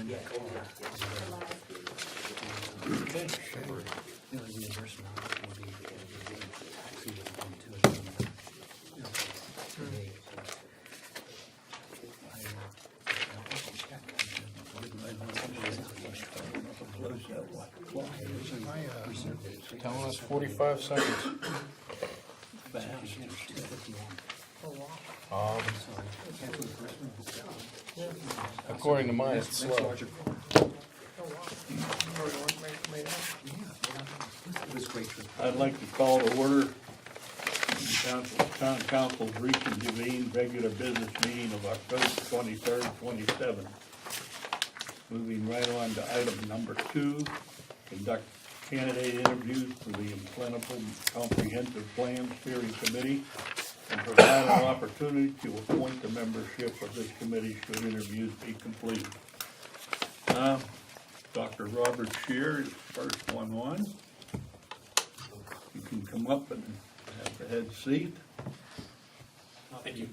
Yeah, oh, yeah. Okay. The only reimbursement will be actually one, two, or three. Today, so. Telling us 45 seconds. According to mine, it's slow. I'd like to call to order Town Council's reconvened regular business meeting of October 23rd, 27. Moving right on to item number 2, conduct candidate interviews for the Implementable Comprehensive Plan Steering Committee and provide an opportunity to appoint the membership of this committee should interviews be completed. Dr. Robert Shear is the first one on. You can come up and have the head seat. Thank you.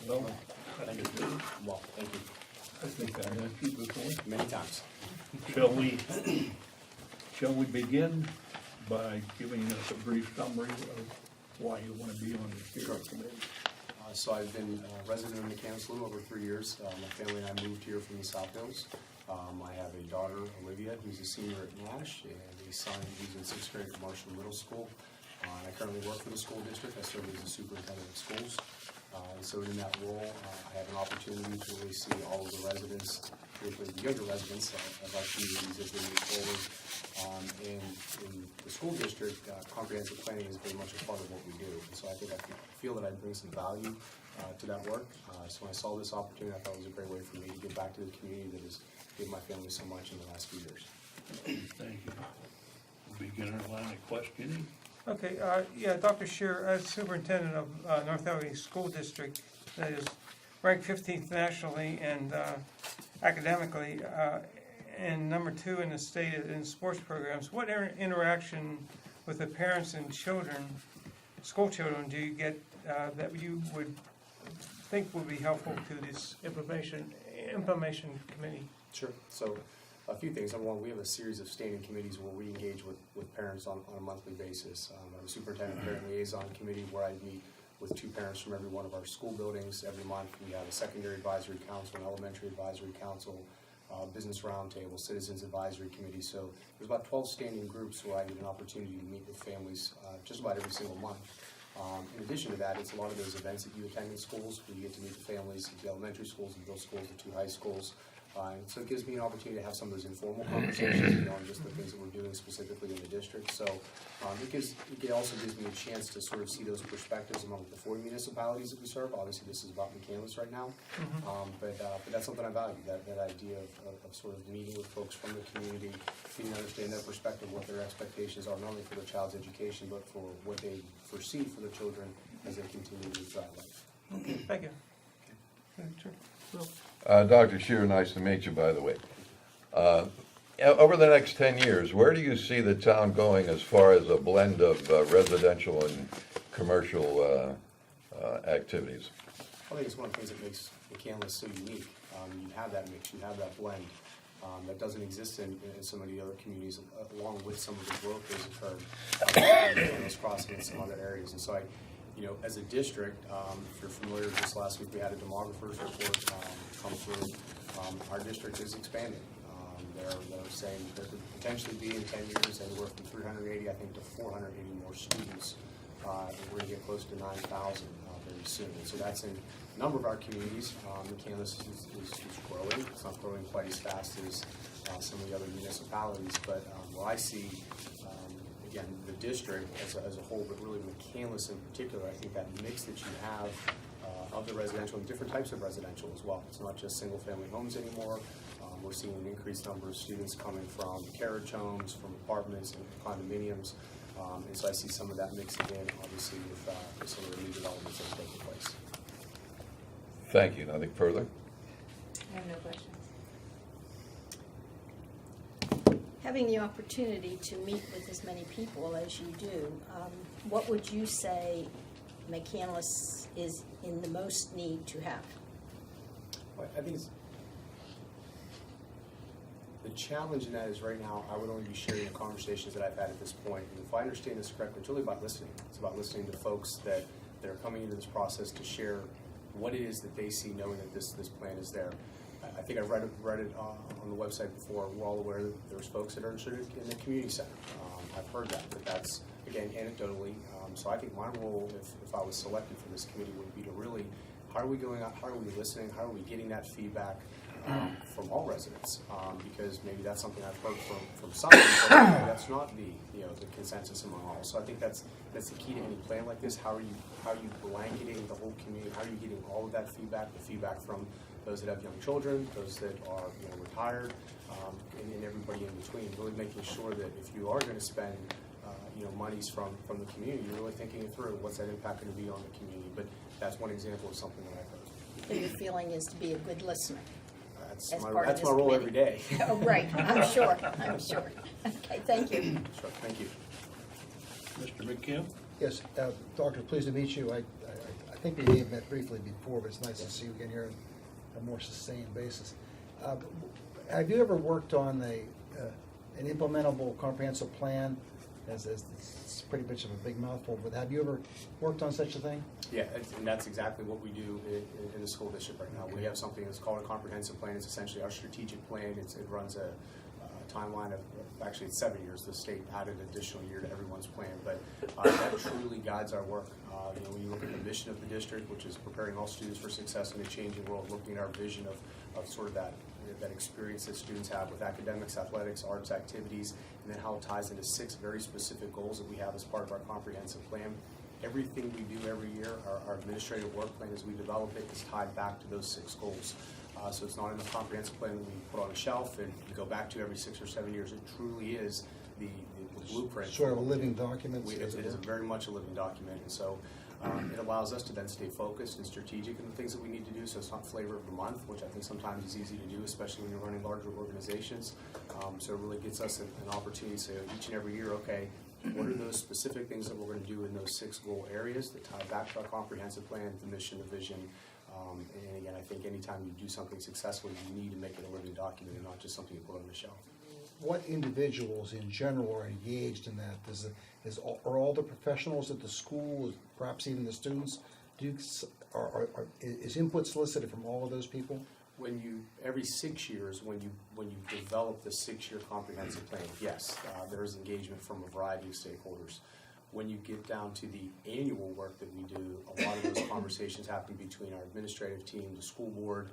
Well, Thank you. Well, thank you. I think I asked you before. Many times. Shall we begin by giving us a brief summary of why you want to be on the steering committee? So I've been a resident of McCandless a little over 3 years. My family and I moved here from the South Hills. I have a daughter, Olivia, who's a senior at Nash, and a son who's in 6th grade at Marshall Middle School. I currently work for the school district. I serve as the superintendent of schools. And so in that role, I have an opportunity to really see all of the residents, particularly the younger residents of our communities as they move forward. And in the school district, comprehensive planning is very much a part of what we do. And so I think I feel that I bring some value to that work. So when I saw this opportunity, I thought it was a great way for me to give back to the community that has given my family so much in the last few years. Thank you. Begin our line of questioning. Okay, yeah, Dr. Shear, as superintendent of North Allegheny School District, that is ranked 15th nationally and academically, and number 2 in the state in sports programs, what interaction with the parents and children, school children, do you get that you would think would be helpful to this implementation committee? Sure. So a few things. Number one, we have a series of standing committees where we engage with parents on a monthly basis. I have a superintendent parent liaison committee where I meet with 2 parents from every one of our school buildings every month. We have a secondary advisory council, an elementary advisory council, business roundtable, citizens advisory committee. So there's about 12 standing groups where I get an opportunity to meet with families just about every single month. In addition to that, it's a lot of those events that you attend in schools where you get to meet the families at the elementary schools, the middle schools, the 2 high schools. So it gives me an opportunity to have some of those informal conversations beyond just the things that we're doing specifically in the district. So it also gives me a chance to sort of see those perspectives among the 4 municipalities that we serve. Obviously, this is about McCandless right now, but that's something I value, that idea of sort of meeting with folks from the community, getting to understand their perspective, what their expectations are, not only for their child's education, but for what they foresee for their children as they continue to thrive life. Okay, thank you. Okay, sure. Will. Dr. Shear, nice to meet you, by the way. Over the next 10 years, where do you see the town going as far as a blend of residential and commercial activities? I think it's one of the things that makes McCandless so unique. You have that mix, you have that blend that doesn't exist in so many other communities, along with some of the growth that's occurred in McCandless Crossing and some other areas. And so as a district, if you're familiar, just last week we had a demographer's report come through. Our district is expanding. They're saying there could potentially be in 10 years anywhere from 380, I think, to 480 more students. And we're going to get close to 9,000 very soon. And so that's in a number of our communities. McCandless is growing. It's not growing quite as fast as some of the other municipalities, but where I see again, the district as a whole, but really McCandless in particular, I think that mix that you have of the residential and different types of residential as well. It's not just single-family homes anymore. We're seeing an increased number of students coming from carriage homes, from apartments and condominiums, and so I see some of that mixing in, obviously, with some of the new developments that are taking place. Thank you. Nothing further? I have no questions. Having the opportunity to meet with as many people as you do, what would you say McCandless is in the most need to have? Well, I think it's, the challenge in that is right now, I would only be sharing the conversations that I've had at this point. And if I understand this correctly, it's really about listening. It's about listening to folks that are coming into this process to share what it is that they see, knowing that this plan is there. I think I've read it on the website before. We're all aware that there's folks that are interested in the community center. I've heard that, but that's, again, anecdotally. So I think my role, if I was selected for this committee, would be to really, how are we going out, how are we listening, how are we getting that feedback from all residents? Because maybe that's something I've heard from some, but maybe that's not the consensus among all. So I think that's the key to any plan like this. How are you blanketing the whole community? How are you getting all of that feedback, the feedback from those that have young children, those that are retired, and everybody in between, really making sure that if you are going to spend monies from the community, you're really thinking it through. What's that impact going to be on the community? But that's one example of something that I've heard. So your feeling is to be a good listener. That's As my part of this role committee. every day. Oh, right, I'm sure. Okay, thank you. Sure, thank you. Mr. McKim? Yes, Doctor, pleased to meet you. I think we may have met briefly before, but it's nice to see you again here on a more sustained basis. Have you ever worked on an implementable comprehensive plan? It's pretty much of a big mouthful, but have you ever worked on such a thing? Yeah, and that's exactly what we do in the school district right now. We have something that's called a comprehensive plan. It's essentially our strategic plan. It runs a timeline of, actually it's 7 years. The state added an additional year to everyone's plan, but that truly guides our work. When you look at the mission of the district, which is preparing all students for success in a changing world, looking at our vision of sort of that experience that students have with academics, athletics, arts activities, and then how it ties into 6 very specific goals that we have as part of our comprehensive plan. Everything we do every year, our administrative work plan as we develop it, is tied back to those 6 goals. So it's not in the comprehensive plan that we put on a shelf and go back to every 6 or 7 years. It truly is the blueprint. Sort of a living document? It is very much a living document, and so it allows us to then stay focused and strategic in the things that we need to do. So it's not flavor of the month, which I think sometimes is easy to do, especially when you're running larger organizations. So it really gets us an opportunity to say each and every year, okay, what are those specific things that we're going to do in those 6 goal areas that tie back to our comprehensive plan, the mission, the vision. And again, I think anytime you do something successfully, you need to make it a living document and not just something you put on the shelf. What individuals in general are engaged in that? Are all the professionals at the school, perhaps even the students, is input solicited from all of those people? Every 6 years, when you develop the 6-year comprehensive plan, yes, there is engagement from a variety of stakeholders. When you get down to the annual work that we do, a lot of those conversations happen between our administrative team, the school board,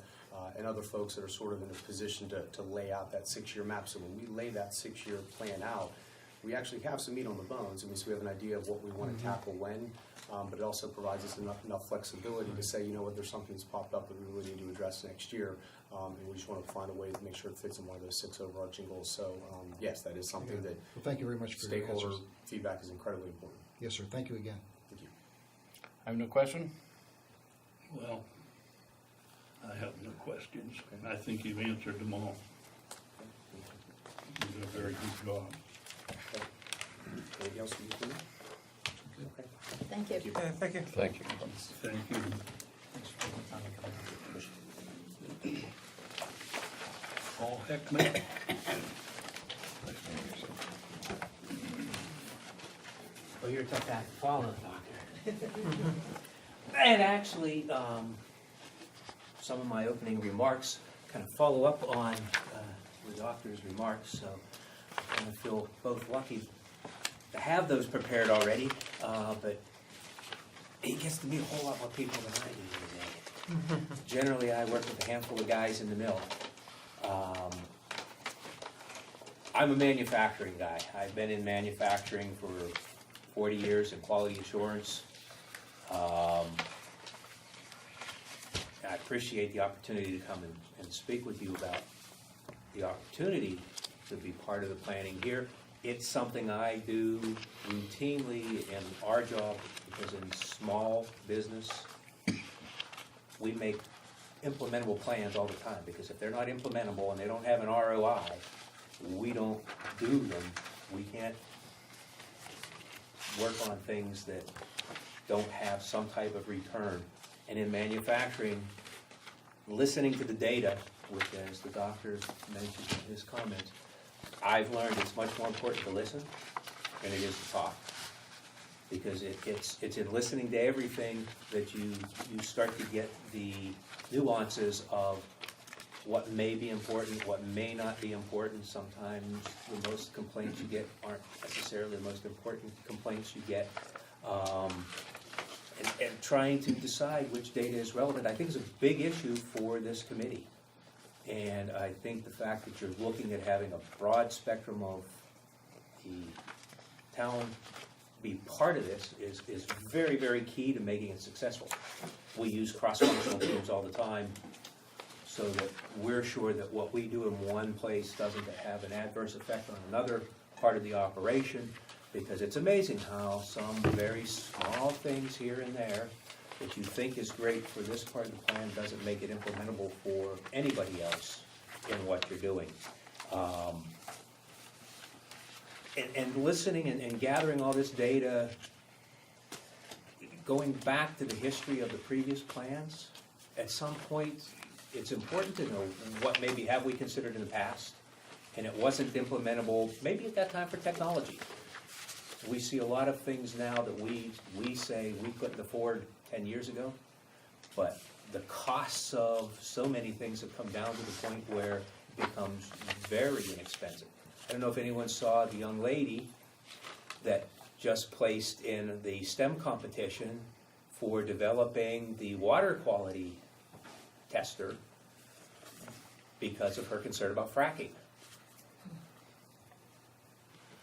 and other folks that are sort of in a position to lay out that 6-year map. So when we lay that 6-year plan out, we actually have some meat on the bones. I mean, so we have an idea of what we want to tackle when, but it also provides us enough flexibility to say, you know what, there's something that's popped up that we really need to address next year, and we just want to find a way to make sure it fits in one of those 6 overarching goals. So yes, that is something that Well, thank you very much for your stakeholder answers. feedback is incredibly important. Yes, sir. Thank you again. Thank you. I have no question? Well, I have no questions. I think you've answered them all. You did a very good job. Okay. Anything else you need to know? Okay. Thank you. Yeah, thank you. Thank you. Thank you. Paul Heckman? Well, you're a tough act to follow, Doctor. And actually, some of my opening remarks kind of follow up on the doctor's remarks, so I feel both lucky to have those prepared already, but it gets to meet a whole lot more people than I do today. Generally, I work with a handful of guys in the mill. I'm a manufacturing guy. I've been in manufacturing for 40 years in quality assurance. I appreciate the opportunity to come and speak with you about the opportunity to be part of the planning here. It's something I do routinely in our job, because in small business, we make implementable plans all the time, because if they're not implementable and they don't have an ROI, we don't do them. We can't work on things that don't have some type of return. And in manufacturing, listening to the data, which as the doctor mentioned in his comments, I've learned it's much more important to listen than it is to talk. Because it's in listening to everything that you start to get the nuances of what may be important, what may not be important. Sometimes the most complaints you get aren't necessarily the most important complaints you get. And trying to decide which data is relevant, I think is a big issue for this committee. And I think the fact that you're looking at having a broad spectrum of the town be part of this is very, very key to making it successful. We use cross-functional teams all the time so that we're sure that what we do in one place doesn't have an adverse effect on another part of the operation, because it's amazing how some very small things here and there that you think is great for this part of the plan doesn't make it implementable for anybody else in what you're doing. And listening and gathering all this data, going back to the history of the previous plans, at some point, it's important to know what maybe have we considered in the past, and it wasn't implementable, maybe at that time for technology. We see a lot of things now that we say we couldn't afford 10 years ago, but the costs of so many things have come down to the point where it becomes very inexpensive. I don't know if anyone saw the young lady that just placed in the STEM competition for developing the water quality tester because of her concern about fracking.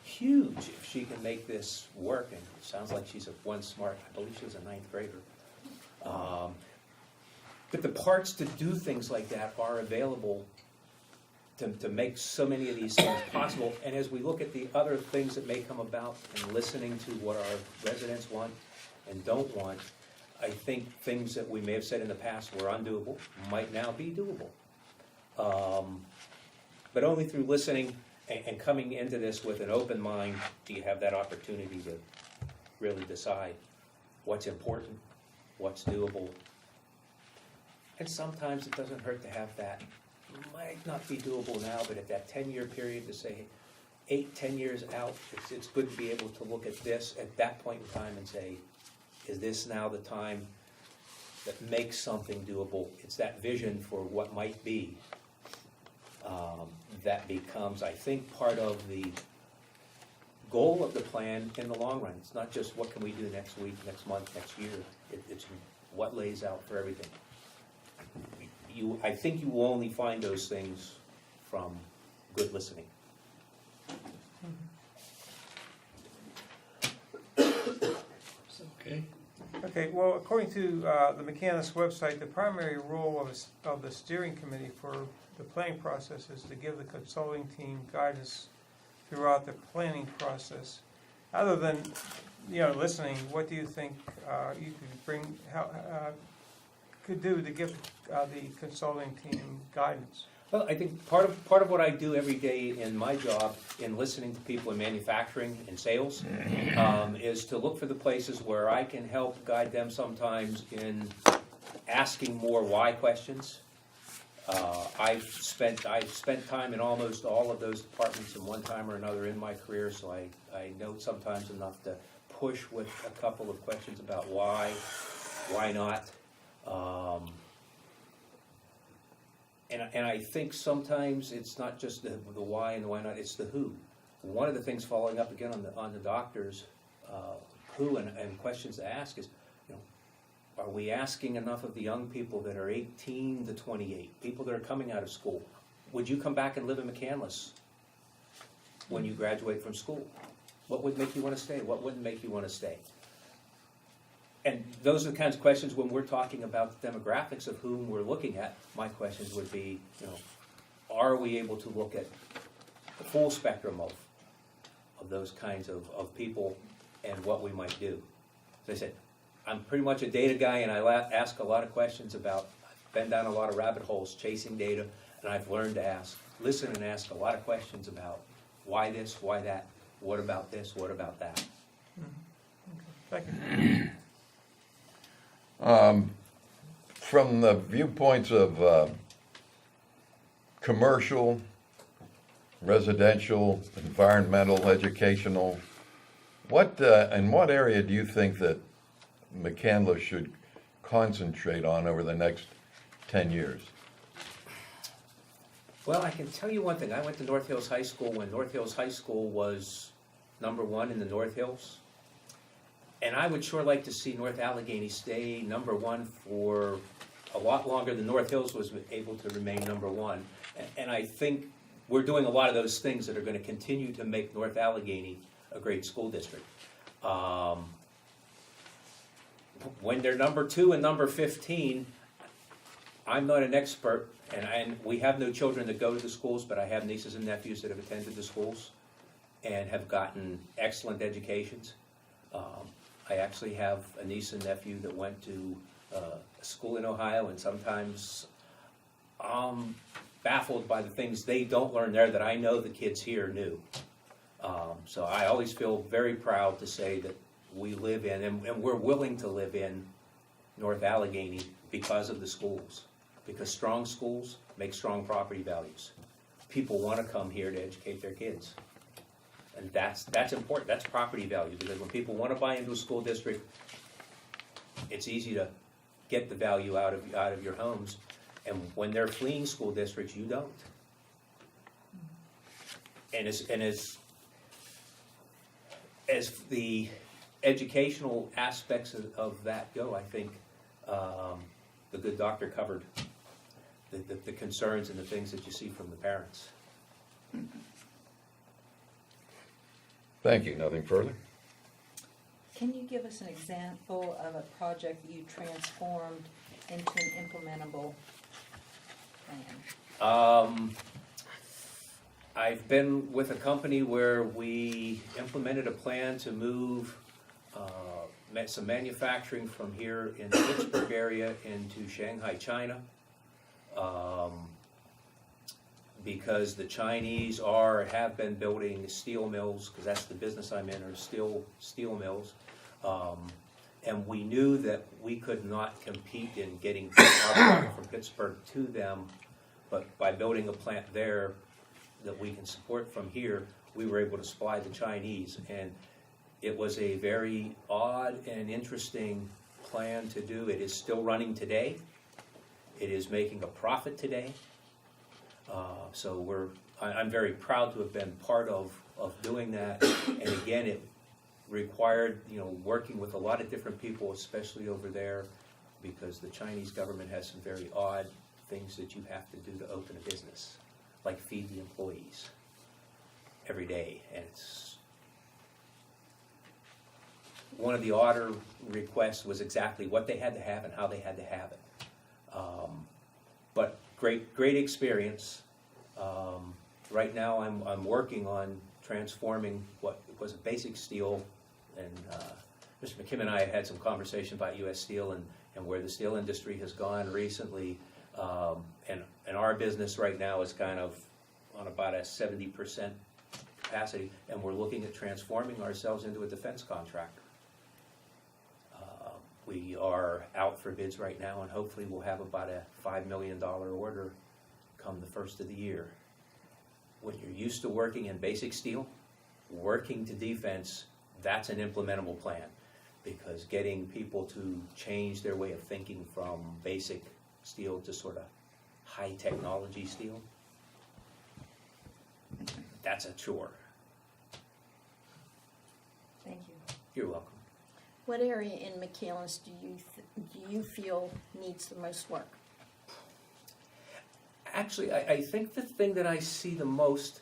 Huge if she can make this work, and it sounds like she's one smart, I believe she was a 9th grader. But the parts to do things like that are available to make so many of these things possible. And as we look at the other things that may come about and listening to what our residents want and don't want, I think things that we may have said in the past were undoable might now be doable. But only through listening and coming into this with an open mind do you have that opportunity to really decide what's important, what's doable. And sometimes it doesn't hurt to have that. Might not be doable now, but at that 10-year period to say, 8-10 years out, it's good to be able to look at this at that point in time and say, is this now the time that makes something doable? It's that vision for what might be that becomes, I think, part of the goal of the plan in the long run. It's not just what can we do next week, next month, next year. It's what lays out for everything. I think you will only find those things from good listening. Okay. Okay, well, according to the McCandless website, the primary role of the steering committee for the planning process is to give the consulting team guidance throughout the planning process. Other than, listening, what do you think you could bring, could do to give the consulting team guidance? Well, I think part of what I do every day in my job in listening to people in manufacturing and sales is to look for the places where I can help guide them sometimes in asking more why questions. I've spent time in almost all of those departments in one time or another in my career, so I know sometimes enough to push with a couple of questions about why not. And I think sometimes it's not just the why and the why not, it's the who. One of the things following up again on the doctors, who and questions to ask is, are we asking enough of the young people that are 18 to 28, people that are coming out of school? Would you come back and live in McCandless when you graduate from school? What would make you want to stay? What wouldn't make you want to stay? And those are the kinds of questions when we're talking about the demographics of whom we're looking at. My questions would be, are we able to look at the full spectrum of those kinds of people and what we might do? As I said, I'm pretty much a data guy, and I ask a lot of questions about, I've been down a lot of rabbit holes chasing data, and I've learned to listen and ask a lot of questions about why this, why that, what about this, what about that. Thank you. from the viewpoints of commercial, residential, environmental, educational, in what area do you think that McCandless should concentrate on over the next 10 years? Well, I can tell you one thing. I went to North Hills High School when North Hills High School was #1 in the North Hills. And I would sure like to see North Allegheny stay #1 for a lot longer than North Hills was able to remain #1. And I think we're doing a lot of those things that are going to continue to make North Allegheny a great school district. When they're #2 and #15, I'm not an expert, and we have no children that go to the schools, but I have nieces and nephews that have attended the schools and have gotten excellent educations. I actually have a niece and nephew that went to a school in Ohio, and sometimes I'm baffled by the things they don't learn there that I know the kids here knew. So I always feel very proud to say that we live in, and we're willing to live in North Allegheny because of the schools. Because strong schools make strong property values. People want to come here to educate their kids. And that's important, that's property value, because when people want to buy into a school district, it's easy to get the value out of your homes. And when they're fleeing school districts, you don't. And as the educational aspects of that go, I think the good doctor covered the concerns and the things that you see from the parents. Thank you. Nothing further? Can you give us an example of a project that you transformed into an implementable plan? I've been with a company where we implemented a plan to move some manufacturing from here in the Pittsburgh area into Shanghai, China. Because the Chinese have been building steel mills, because that's the business I'm in, are steel mills. And we knew that we could not compete in getting our product from Pittsburgh to them, but by building a plant there that we can support from here, we were able to supply the Chinese. And it was a very odd and interesting plan to do. It is still running today. It is making a profit today. So I'm very proud to have been part of doing that. And again, it required, working with a lot of different people, especially over there, because the Chinese government has some very odd things that you have to do to open a business, like feed the employees every day. And it's one of the odder requests was exactly what they had to have and how they had to have it. But great experience. Right now I'm working on transforming what was a basic steel, and Mr. McKim and I had some conversation about U.S. Steel and where the steel industry has gone recently. And our business right now is kind of on about a 70% capacity, and we're looking at transforming ourselves into a defense contractor. We are out for bids right now, and hopefully we'll have about a $5 million order come the first of the year. When you're used to working in basic steel, working to defense, that's an implementable plan, because getting people to change their way of thinking from basic steel to sort of high technology steel, that's a chore. Thank you. You're welcome. What area in McCandless do you feel needs the most work? Actually, I think the thing that I see the most,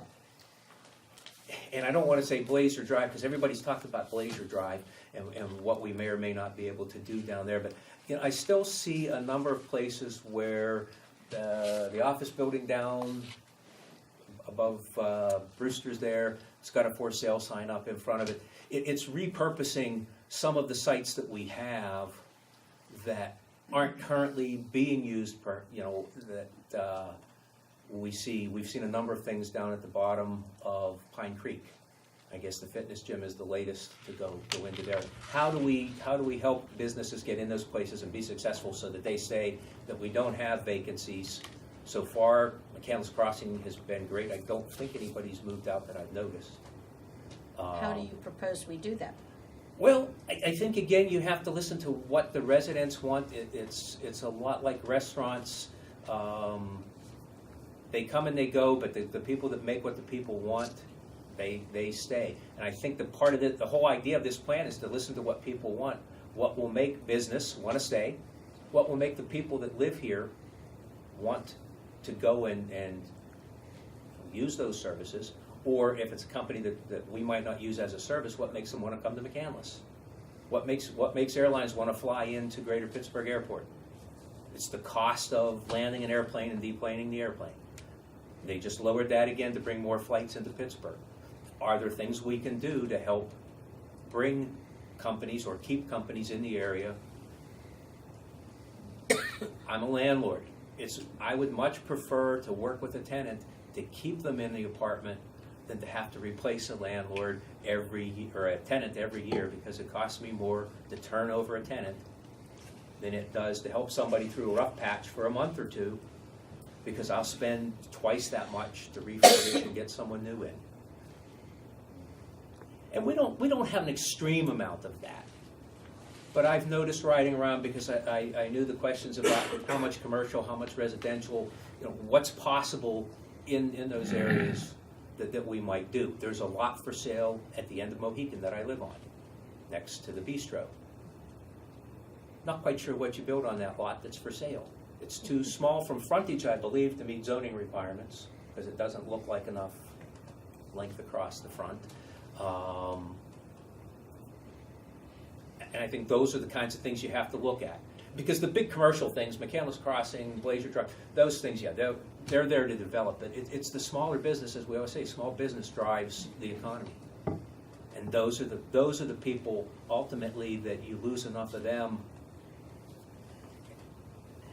and I don't want to say Blazer Drive, because everybody's talked about Blazer Drive and what we may or may not be able to do down there, but I still see a number of places where the office building down above Brewster's there, it's got a for sale sign up in front of it. It's repurposing some of the sites that we have that aren't currently being used we've seen a number of things down at the bottom of Pine Creek I guess the fitness gym is the latest to go into there. How do we help businesses get in those places and be successful so that they say that we don't have vacancies? So far, McCandless Crossing has been great. I don't think anybody's moved out that I've noticed. How do you propose we do that? Well, I think again, you have to listen to what the residents want. It's a lot like restaurants. They come and they go, but the people that make what the people want, they stay. And I think the part of the whole idea of this plan is to listen to what people want. What will make business want to stay? What will make the people that live here want to go and use those services? Or if it's a company that we might not use as a service, what makes them want to come to McCandless? What makes airlines want to fly into Greater Pittsburgh Airport? It's the cost of landing an airplane and deplaning the airplane. They just lowered that again to bring more flights into Pittsburgh. Are there things we can do to help bring companies or keep companies in the area? I'm a landlord. I would much prefer to work with a tenant to keep them in the apartment than to have to replace a landlord or a tenant every year, because it costs me more to turn over a tenant than it does to help somebody through a rough patch for a month or two, because I'll spend twice that much to refurbish and get someone new in. And we don't have an extreme amount of that. But I've noticed riding around, because I knew the questions about how much commercial, how much residential, what's possible in those areas that we might do. There's a lot for sale at the end of Mohican that I live on, next to the bistro. Not quite sure what you build on that lot that's for sale. It's too small from frontage, I believe, to meet zoning requirements, because it doesn't look like enough length across the front. And I think those are the kinds of things you have to look at. Because the big commercial things, McCandless Crossing, Blazer Drive, those things, yeah, they're there to develop. But it's the smaller businesses, we always say, small business drives the economy. And those are the people, ultimately, that you lose enough of them,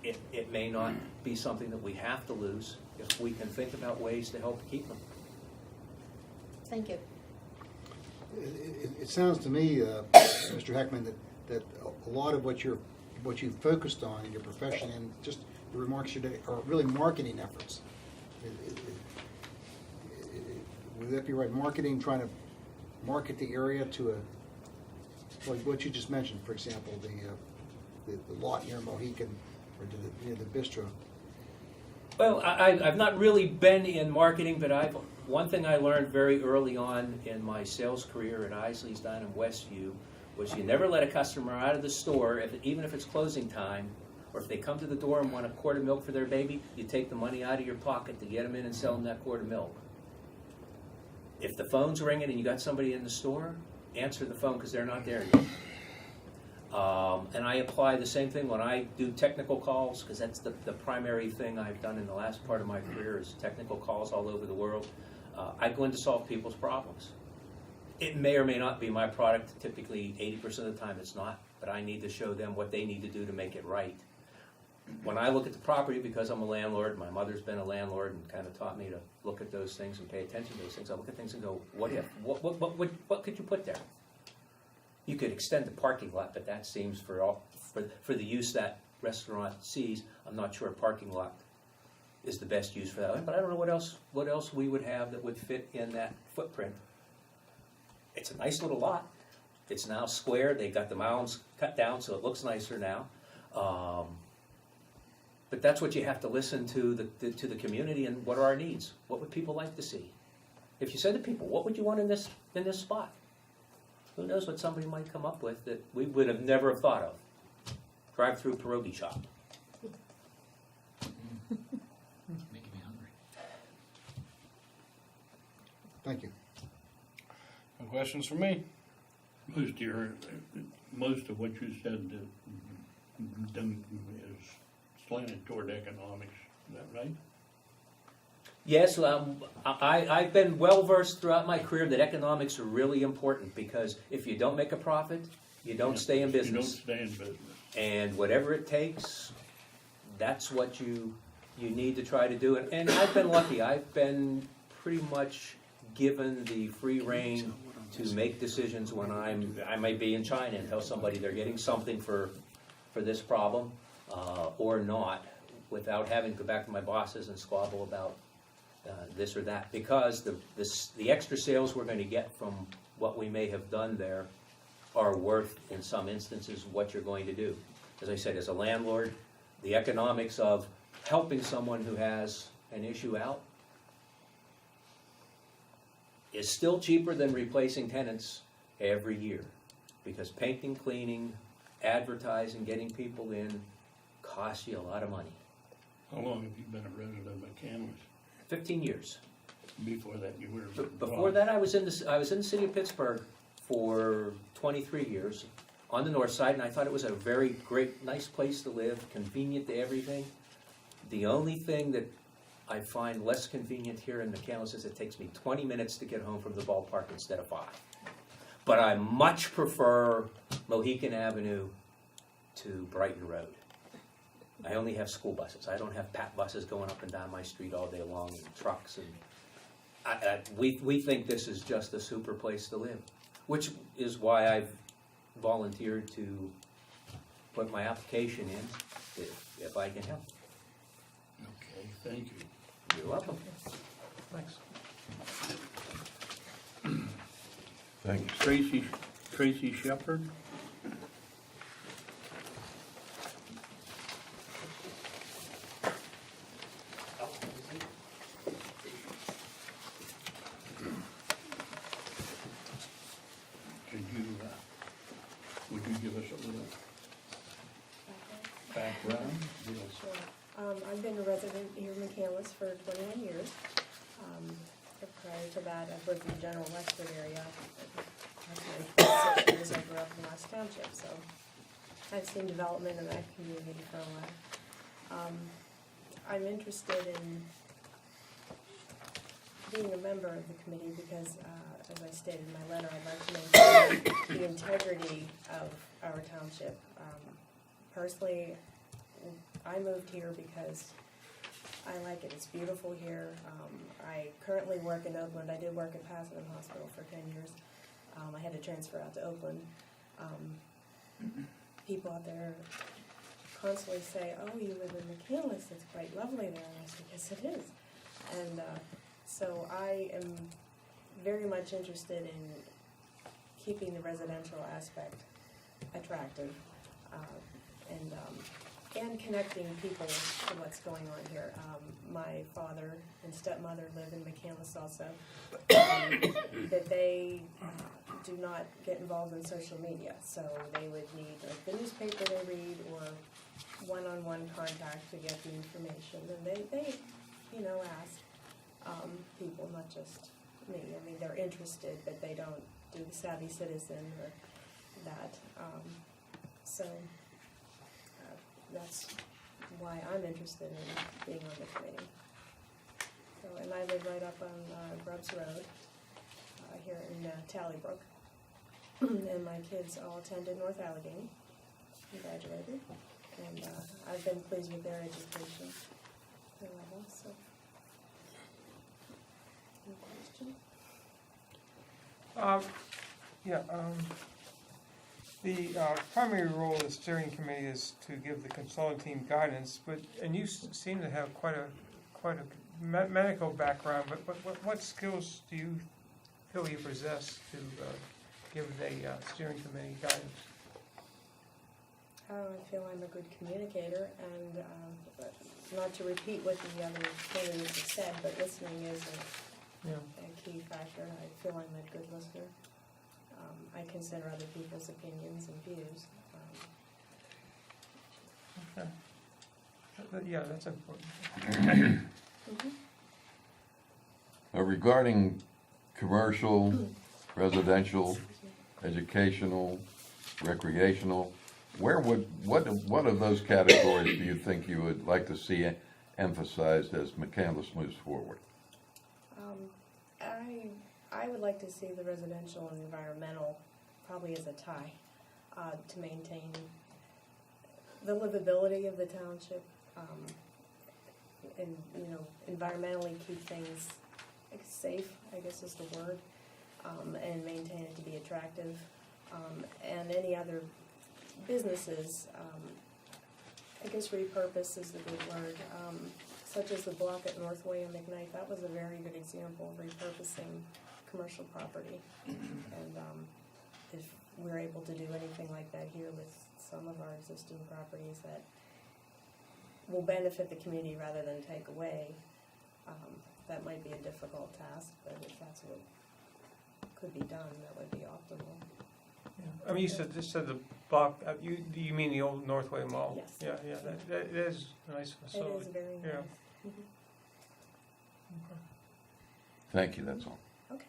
it may not be something that we have to lose if we can think about ways to help keep them. Thank you. It sounds to me, Mr. Heckman, that a lot of what you've focused on in your profession and just the remarks today are really marketing efforts. Would that be right? Marketing, trying to market the area to like what you just mentioned, for example, the lot near Mohican or to near the bistro. Well, I've not really been in marketing, but one thing I learned very early on in my sales career at Isley's down in Westview was you never let a customer out of the store, even if it's closing time, or if they come to the door and want a quart of milk for their baby, you take the money out of your pocket to get them in and sell them that quart of milk. If the phone's ringing and you got somebody in the store, answer the phone, because they're not there yet. And I apply the same thing when I do technical calls, because that's the primary thing I've done in the last part of my career is technical calls all over the world. I go in to solve people's problems. It may or may not be my product. Typically 80% of the time it's not, but I need to show them what they need to do to make it right. When I look at the property, because I'm a landlord, my mother's been a landlord and kind of taught me to look at those things and pay attention to those things. I look at things and go, what if? What could you put there? You could extend the parking lot, but that seems for the use that restaurant sees. I'm not sure a parking lot is the best use for that. But I don't know what else we would have that would fit in that footprint. It's a nice little lot. It's now square. They got the mounds cut down, so it looks nicer now. But that's what you have to listen to the community and what are our needs. What would people like to see? If you said to people, what would you want in this spot? Who knows what somebody might come up with that we would have never have thought of. Drive-through pierogi shop. Making me hungry. Thank you. No questions for me? Most of what you said is slanted toward economics. Is that right? Yes, I've been well-versed throughout my career that economics are really important, because if you don't make a profit, you don't stay in business. You don't stay in business. And whatever it takes, that's what you need to try to do. And I've been lucky. I've been pretty much given the free rein to make decisions when I might be in China and tell somebody they're getting something for this problem, or not, without having to go back to my bosses and squabble about this or that, because the extra sales we're going to get from what we may have done there are worth, in some instances, what you're going to do. As I said, as a landlord, the economics of helping someone who has an issue out is still cheaper than replacing tenants every year, because painting, cleaning, advertising, getting people in costs you a lot of money. How long have you been a resident of McCandless? 15 years. Before that, you were. Before that, I was in the city of Pittsburgh for 23 years on the north side, and I thought it was a very great, nice place to live, convenient to everything. The only thing that I find less convenient here in McCandless is it takes me 20 minutes to get home from the ballpark instead of 5. But I much prefer Mohican Avenue to Brighton Road. I only have school buses. I don't have PAT buses going up and down my street all day long, and trucks. And we think this is just a super place to live, which is why I've volunteered to put my application in if I can help. Okay, thank you. You're welcome. Thanks. Thank you. Tracy Shepherd? Would you give us a little background? Yes. Sure. I've been a resident here in McCandless for 21 years. Prior to that, I've lived in the general Wexford area. Approximately 6 years I grew up in West Township, so I've seen development in that community for a while. I'm interested in being a member of the committee because, as I stated in my letter, I'd like to maintain the integrity of our township. Personally, I moved here because I like it. It's beautiful here. I currently work in Oakland. I did work at Pasadena Hospital for 10 years. I had to transfer out to Oakland. People out there constantly say, "Oh, you live in McCandless. It's quite lovely there." And I said, "Yes, it is." And so I am very much interested in keeping the residential aspect attractive, and connecting people to what's going on here. My father and stepmother live in McCandless also, that they do not get involved in social media, so they would need like the newspaper they read or one-on-one contact to get the information, and they ask people, not just me. I mean, they're interested, but they don't do the savvy citizen or that. That's why I'm interested in being on the committee. So, and I live right up on Grubbs Road here in Tallybrook. And my kids all attended North Allegheny and graduated. And I've been pleased with their education level. So, any questions? The primary role of the steering committee is to give the consulting team guidance, and you seem to have quite a medical background, but what skills do you feel you possess to give the steering committee guidance? I feel I'm a good communicator, and not to repeat what the other candidates have said, but listening is a key factor. I feel I'm a good listener. I consider other people's opinions and views. Okay. Yeah, that's important. Regarding commercial, residential, educational, recreational, what of those categories do you think you would like to see emphasized as McCandless moves forward? I would like to see the residential and environmental probably as a tie to maintain the livability of the township, and environmentally keep things safe, I guess is the word. and maintain it to be attractive. And any other businesses, I guess repurpose is the good word, such as the block at Northway and McKnight. That was a very good example of repurposing commercial property. And if we're able to do anything like that here with some of our existing properties that will benefit the community rather than take away, that might be a difficult task, but if that's what could be done, that would be optimal. I mean, just said the block, you mean the old Northway Mall? Yes. Yeah, that is a nice It facility. is very nice. Yeah. Mhm. Thank you, that's all. Okay.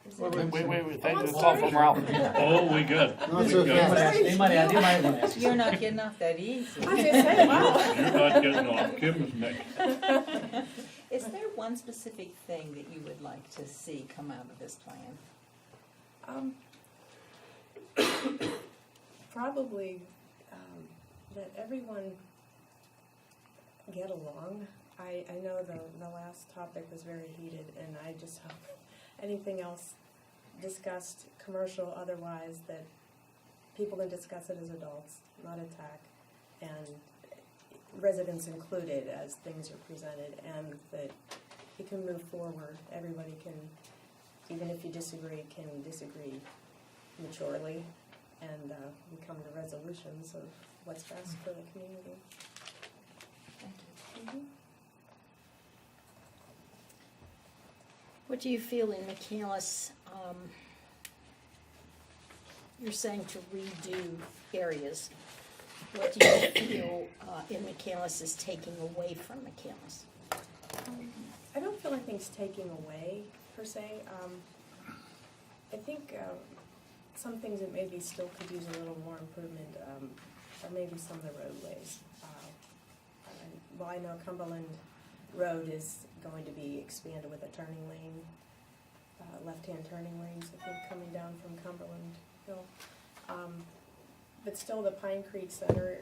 Is Well, there- Wait, thank Oh, you, that's all from Ralph. Oh, we good. Not We so good. fast. They might want to ask you. You're not getting off that easy. I was gonna say, wow. You're not getting off Kim's neck. Is there one specific thing that you would like to see come out of this plan? Probably that everyone get along. I know the last topic was very heated, and I just hope anything else discussed, commercial, otherwise, that people can discuss it as adults, not attack, and residents included as things are presented, and that you can move forward. Everybody can, even if you disagree, can disagree maturely, and we come to resolutions of what's best for the community. Thank you. What do you feel in McCandless, you're saying to redo areas. What do you feel in McCandless is taking away from McCandless? I don't feel anything's taking away, per se. I think some things that maybe still could use a little more improvement are maybe some of the roadways. Well, I know Cumberland Road is going to be expanded with a turning lane, left-hand turning lanes, I think, coming down from Cumberland Hill. But still, the Pine Creek Center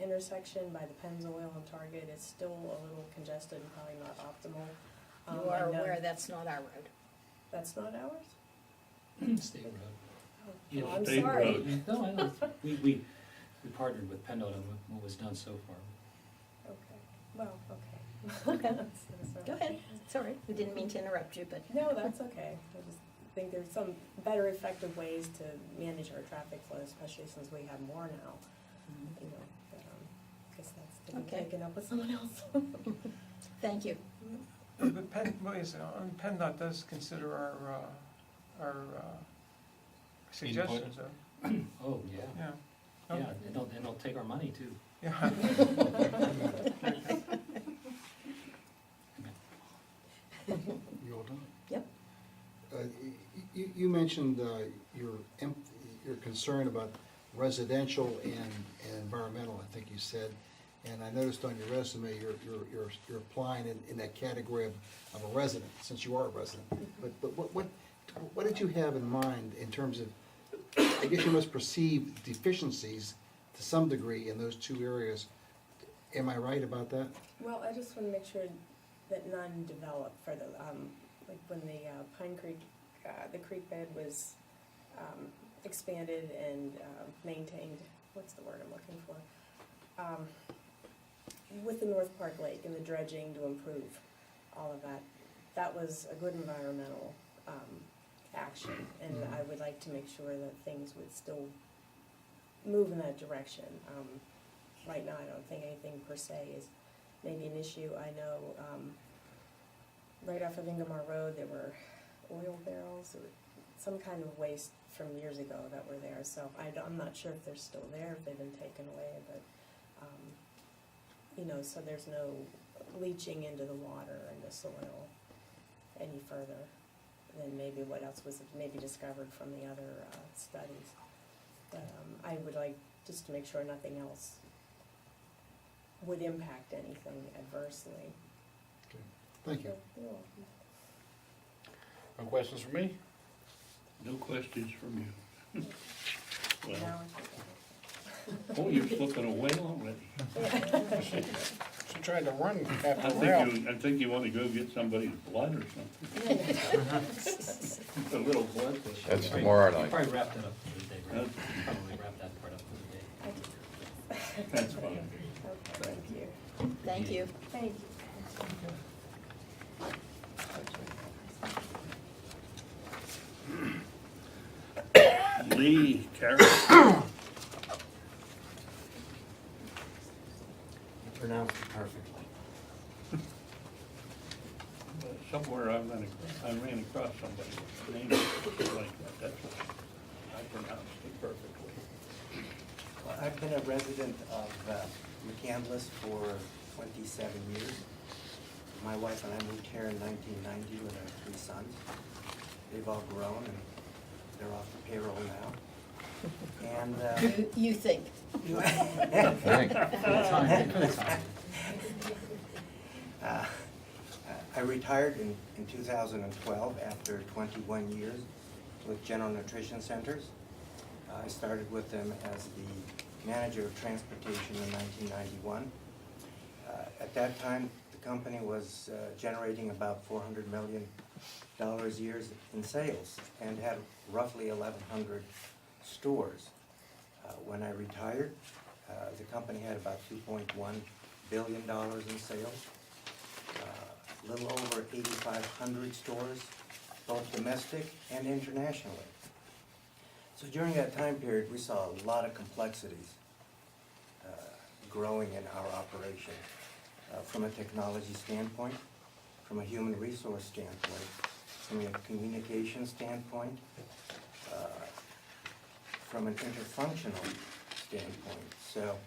intersection by the Pennzoil and Target is still a little congested and probably not optimal. You are I know aware that's not our road. That's not ours? State road. Oh, Yeah, well, I'm state sorry. road. No, I know. We partnered with PennDOT on what was done so far. Okay, well, okay. Okay. So sorry. Go ahead, it's all right, we didn't mean to interrupt you, but No, that's okay. I just think there's some better effective ways to manage our traffic flow, especially since we have more now. You know, but, I guess that's to be Okay. taken up with someone else. thank you. But PennDOT does consider our suggestions, Oh, yeah. yeah. Yeah, and they'll take our money too. Yeah. You all done? Yep. You mentioned your concern about residential and environmental, I think you said. And I noticed on your resume, you're applying in that category of a resident, since you are a resident. But what did you have in mind in terms of, I guess you must perceive deficiencies to some degree in those two areas. Am I right about that? Well, I just want to make sure that none develop for the, like when the Pine Creek, the creek bed was expanded and maintained, what's the word I'm looking for? With the North Park Lake and the dredging to improve all of that, that was a good environmental action, and I would like to make sure that things would still move in that direction. Right now, I don't think anything per se is maybe an issue. I know right off of Ingomar Road, there were oil barrels or some kind of waste from years ago that were there, so I'm not sure if they're still there, if they've been taken away, but you know, so there's no leaching into the water and the soil any further than maybe what else was maybe discovered from the other studies. But I would like just to make sure nothing else would impact anything adversely. Thank you. You're welcome. No questions for me? No questions from you. Well, Now I think oh, you're slipping away already. I- So tried to run I after think Ralph. I think you wanna go get somebody's blood or something. A little blood. That's tomorrow You night. probably wrapped that up for the day, right? You probably wrapped that part up for the day. That's fine. Okay, thank you. Thank you. Thank you. Lee Carroll. You pronounced it perfectly. Somewhere I ran across somebody with a name like that, that's what I pronounced it perfectly. Well, I've been a resident of McCandless for 27 years. My wife and I moved here in 1990 with our 3 sons. They've all grown and they're off the payroll now. And You think. Thank I retired in 2012 after 21 years with General Nutrition Centers. I started with them as the manager of transportation in 1991. At that time, the company was generating about $400 million a year in sales and had roughly 1,100 stores. When I retired, the company had about $2.1 billion in sales, a little over 8,500 stores, both domestic and internationally. So during that time period, we saw a lot of complexities growing in our operation, from a technology standpoint, from a human resource standpoint, from a communication standpoint, from an interfunctional standpoint. So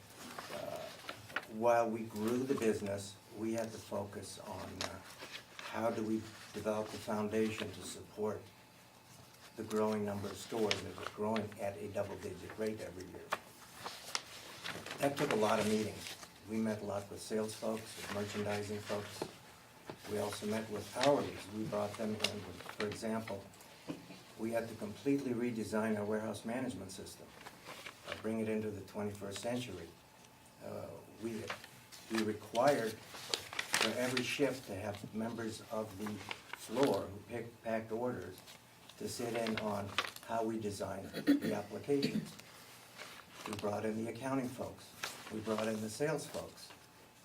while we grew the business, we had to focus on how do we develop the foundation to support the growing number of stores that was growing at a double-digit rate every year. That took a lot of meetings. We met a lot with sales folks, with merchandising folks. We also met with hourlies. We brought them in, for example, we had to completely redesign our warehouse management system, bring it into the 21st century. We required for every shift to have members of the floor who packed orders to sit in on how we designed the applications. We brought in the accounting folks. We brought in the sales folks.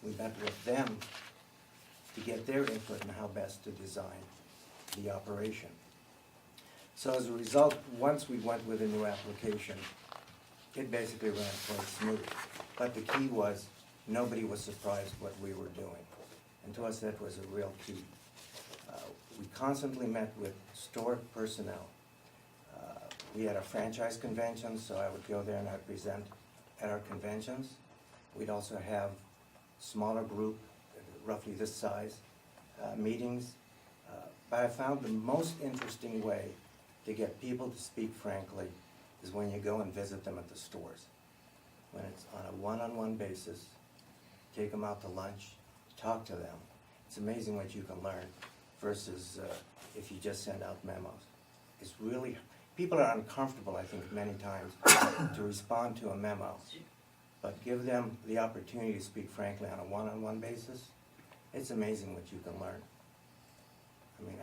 We met with them to get their input on how best to design the operation. So as a result, once we went with a new application, it basically ran quite smooth. But the key was, nobody was surprised what we were doing. And to us, that was a real key. We constantly met with store personnel. We had a franchise convention, so I would go there and I'd present at our conventions. We'd also have smaller group, roughly this size, meetings. But I found the most interesting way to get people to speak frankly is when you go and visit them at the stores. When it's on a one-on-one basis, take them out to lunch, talk to them. It's amazing what you can learn versus if you just send out memos. It's really, people are uncomfortable, I think, many times to respond to a memo. But give them the opportunity to speak frankly on a one-on-one basis. It's amazing what you can learn. I mean,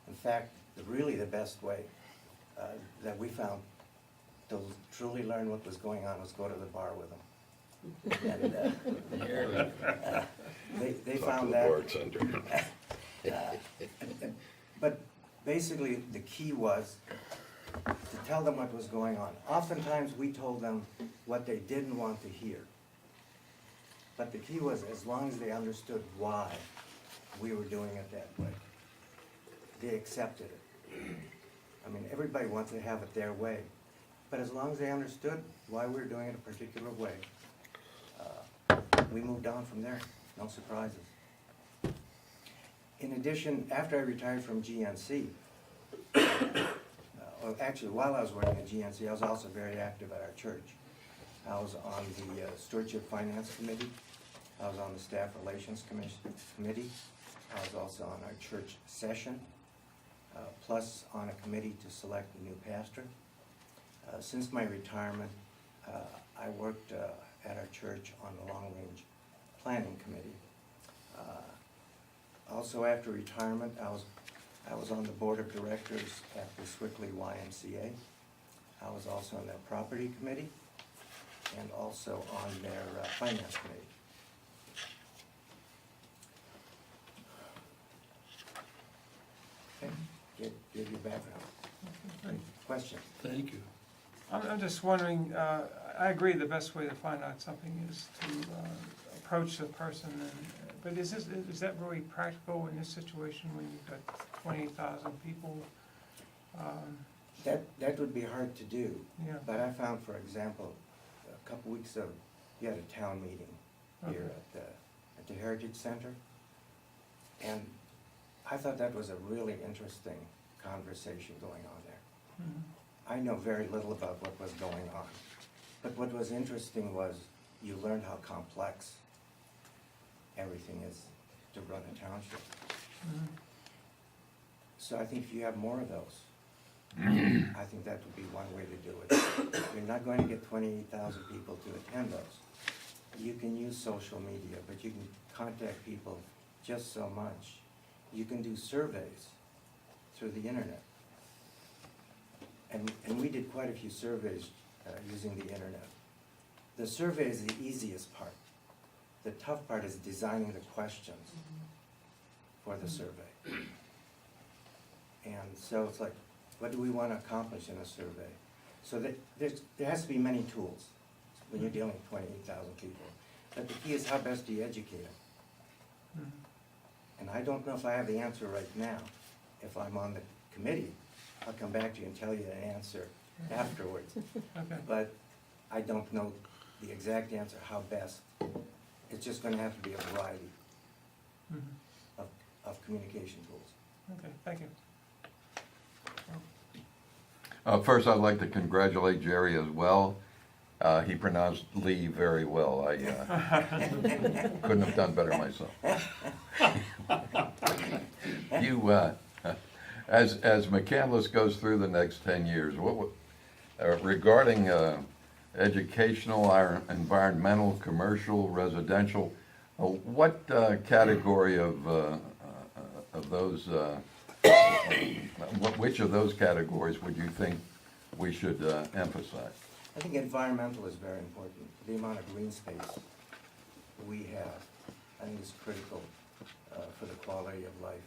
in fact, really the best way that we found to truly learn what was going on was go to the bar with them. And they found that. But basically, the key was to tell them what was going on. Oftentimes, we told them what they didn't want to hear. But the key was, as long as they understood why we were doing it that way, they accepted it. I mean, everybody wants to have it their way. But as long as they understood why we were doing it a particular way, we moved on from there. No surprises. In addition, after I retired from GNC, actually while I was working at GNC, I was also very active at our church. I was on the Stewardship Finance Committee. I was on the Staff Relations Committee. I was also on our church session, plus on a committee to select a new pastor. Since my retirement, I worked at our church on the long-range planning committee. Also, after retirement, I was on the board of directors at the Swickley YMCA. I was also on their property committee and also on their finance committee. Okay, give your background. Questions? Thank you. I'm just wondering, I agree the best way to find out something is to approach the person, but is that really practical in this situation when you've got 28,000 people? That would be hard to do. Yeah. But I found, for example, a couple weeks ago, we had a town meeting here at the Heritage Center. And I thought that was a really interesting conversation going on there. Mhm. I know very little about what was going on. But what was interesting was you learned how complex everything is to run a township. Mhm. So I think if you have more of those, I think that would be one way to do it. You're not going to get 28,000 people to attend those. You can use social media, but you can contact people just so much. You can do surveys through the internet. And we did quite a few surveys using the internet. The survey is the easiest part. The tough part is designing the questions for the survey. And so it's like, what do we want to accomplish in a survey? So there has to be many tools when you're dealing with 28,000 people. But the key is how best do you educate them? Mhm. And I don't know if I have the answer right now. If I'm on the committee, I'll come back to you and tell you the answer afterwards. Okay. But I don't know the exact answer, how best. It's just gonna have to be a variety Mhm. of communication tools. Okay, thank you. First, I'd like to congratulate Jerry as well. He pronounced Lee very well. I couldn't have done better myself. You, as McCandless goes through the next 10 years, regarding educational, environmental, commercial, residential, what category of those, which of those categories would you think we should emphasize? I think environmental is very important. The amount of green space we have, I think, is critical for the quality of life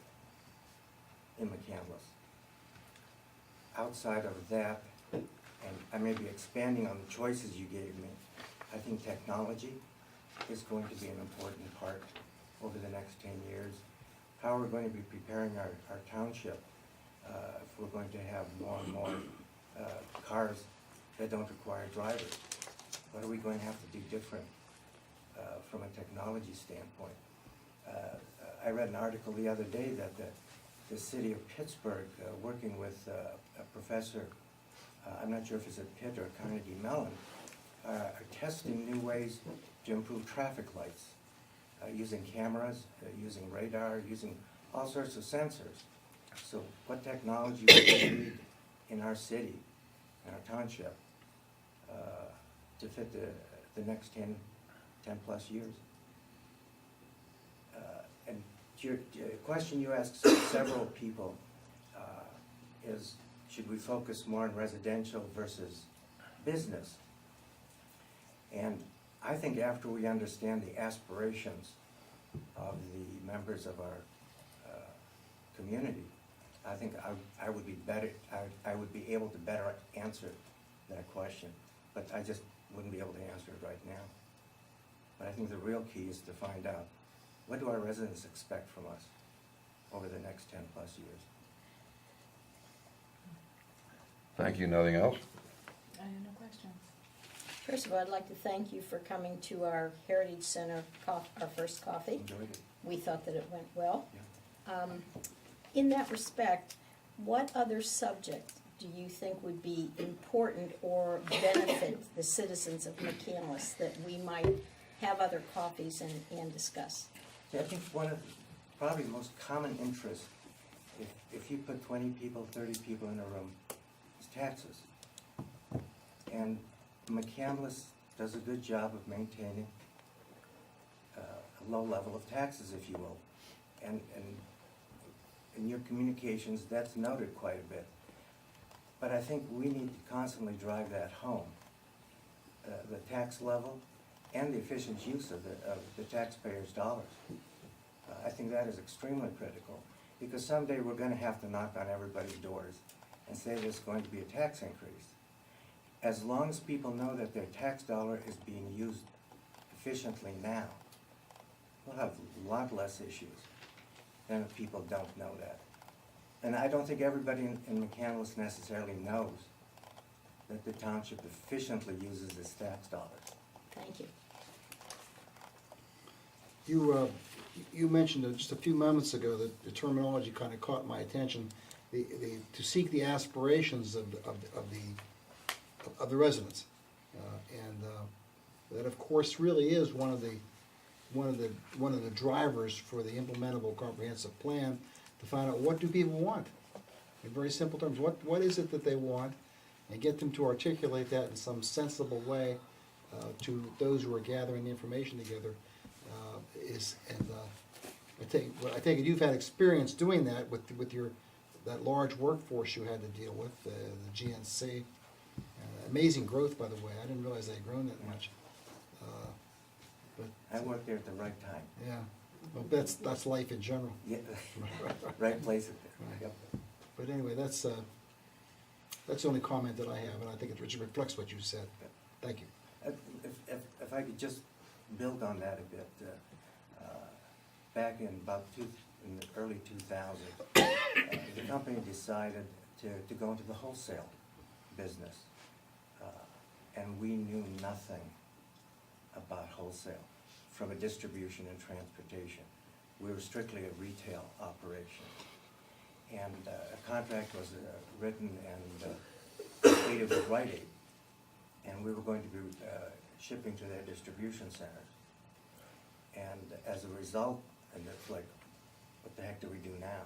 in McCandless. Outside of that, and I may be expanding on the choices you gave me, I think technology is going to be an important part over the next 10 years. How we're going to be preparing our township if we're going to have more and more cars that don't require drivers. What are we going to have to do different from a technology standpoint? I read an article the other day that the city of Pittsburgh, working with a professor, I'm not sure if it's at Pitt or Carnegie Mellon, are testing new ways to improve traffic lights, using cameras, using radar, using all sorts of sensors. So what technology we need in our city, in our township, to fit the next 10 plus years. And to your question you asked several people is, should we focus more on residential versus business? And I think after we understand the aspirations of the members of our community, I think I would be better, I would be able to better answer that question, but I just wouldn't be able to answer it right now. But I think the real key is to find out, what do our residents expect from us over the next 10 plus years? Thank you. Nothing else? I have no questions. First of all, I'd like to thank you for coming to our Heritage Center, our first coffee. Enjoyed it. We thought that it went well. Yeah. In that respect, what other subject do you think would be important or benefit the citizens of McCandless that we might have other coffees and discuss? Yeah, I think one of probably the most common interests, if you put 20 people, 30 people in a room, is taxes. And McCandless does a good job of maintaining a low level of taxes, if you will. And in your communications, that's noted quite a bit. But I think we need to constantly drive that home. The tax level and the efficient use of the taxpayers' dollars. I think that is extremely critical, because someday we're gonna have to knock on everybody's doors and say there's going to be a tax increase. As long as people know that their tax dollar is being used efficiently now, we'll have a lot less issues than if people don't know that. And I don't think everybody in McCandless necessarily knows that the township efficiently uses its tax dollars. Thank you. You mentioned just a few moments ago that the terminology kind of caught my attention, to seek the aspirations of the residents. That of course really is one of the drivers for the implementable comprehensive plan, to find out what do people want. In very simple terms, what is it that they want, and get them to articulate that in some sensible way to those who are gathering the information together. I take it you've had experience doing that with that large workforce you had to deal with, the GNC. Amazing growth, by the way. I didn't realize they had grown that much. I worked there at the right time. Yeah, well, that's life in general. Yeah, right place at there. Right. Yep. But anyway, that's the only comment that I have, and I think it reflects what you said. Thank you. If I could just build on that a bit, back in in the early 2000s, the company decided to go into the wholesale business, and we knew nothing about wholesale from a distribution and transportation. We were strictly a retail operation, and a contract was written and completed with Rite Aid, and we were going to be shipping to their distribution centers. And as a result, and it's like, what the heck do we do now?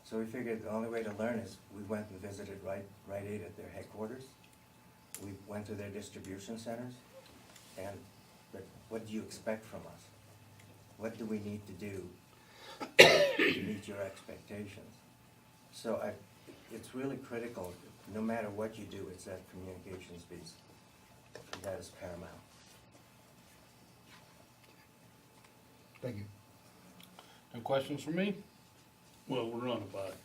So we figured the only way to learn is we went and visited Rite Aid at their headquarters. We went to their distribution centers, and what do you expect from us? What do we need to do to meet your expectations? So it's really critical, no matter what you do, it's that communications piece. That is paramount. Thank you. Any questions for me? Well, we're on about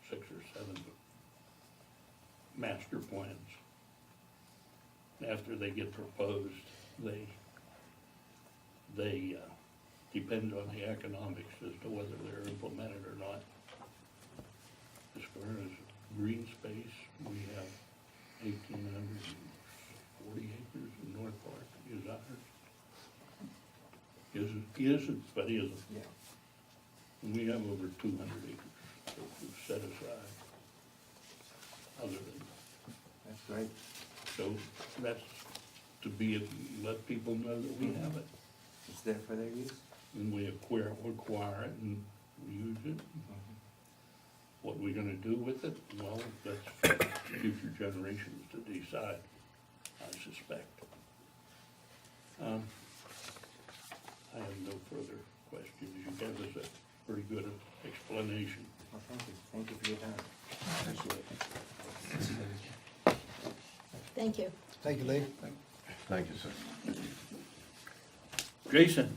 6 or 7 master plans. After they get proposed, they depend on the economics as to whether they're implemented or not. As far as green space, we have 1,840 acres in North Park is ours. Isn't, but isn't. Yeah. And we have over 200 acres that we've set aside. Other than, That's great. so that's to let people know that we have it. It's there for their use. And we acquire it and we use it. What we're gonna do with it, well, that's for future generations to decide, I suspect. I have no further questions. You gave us a pretty good explanation. Well, thank you. Thank you for your time. Appreciate it. Thank you. Thank you, Lee. Thank you, sir. Jason?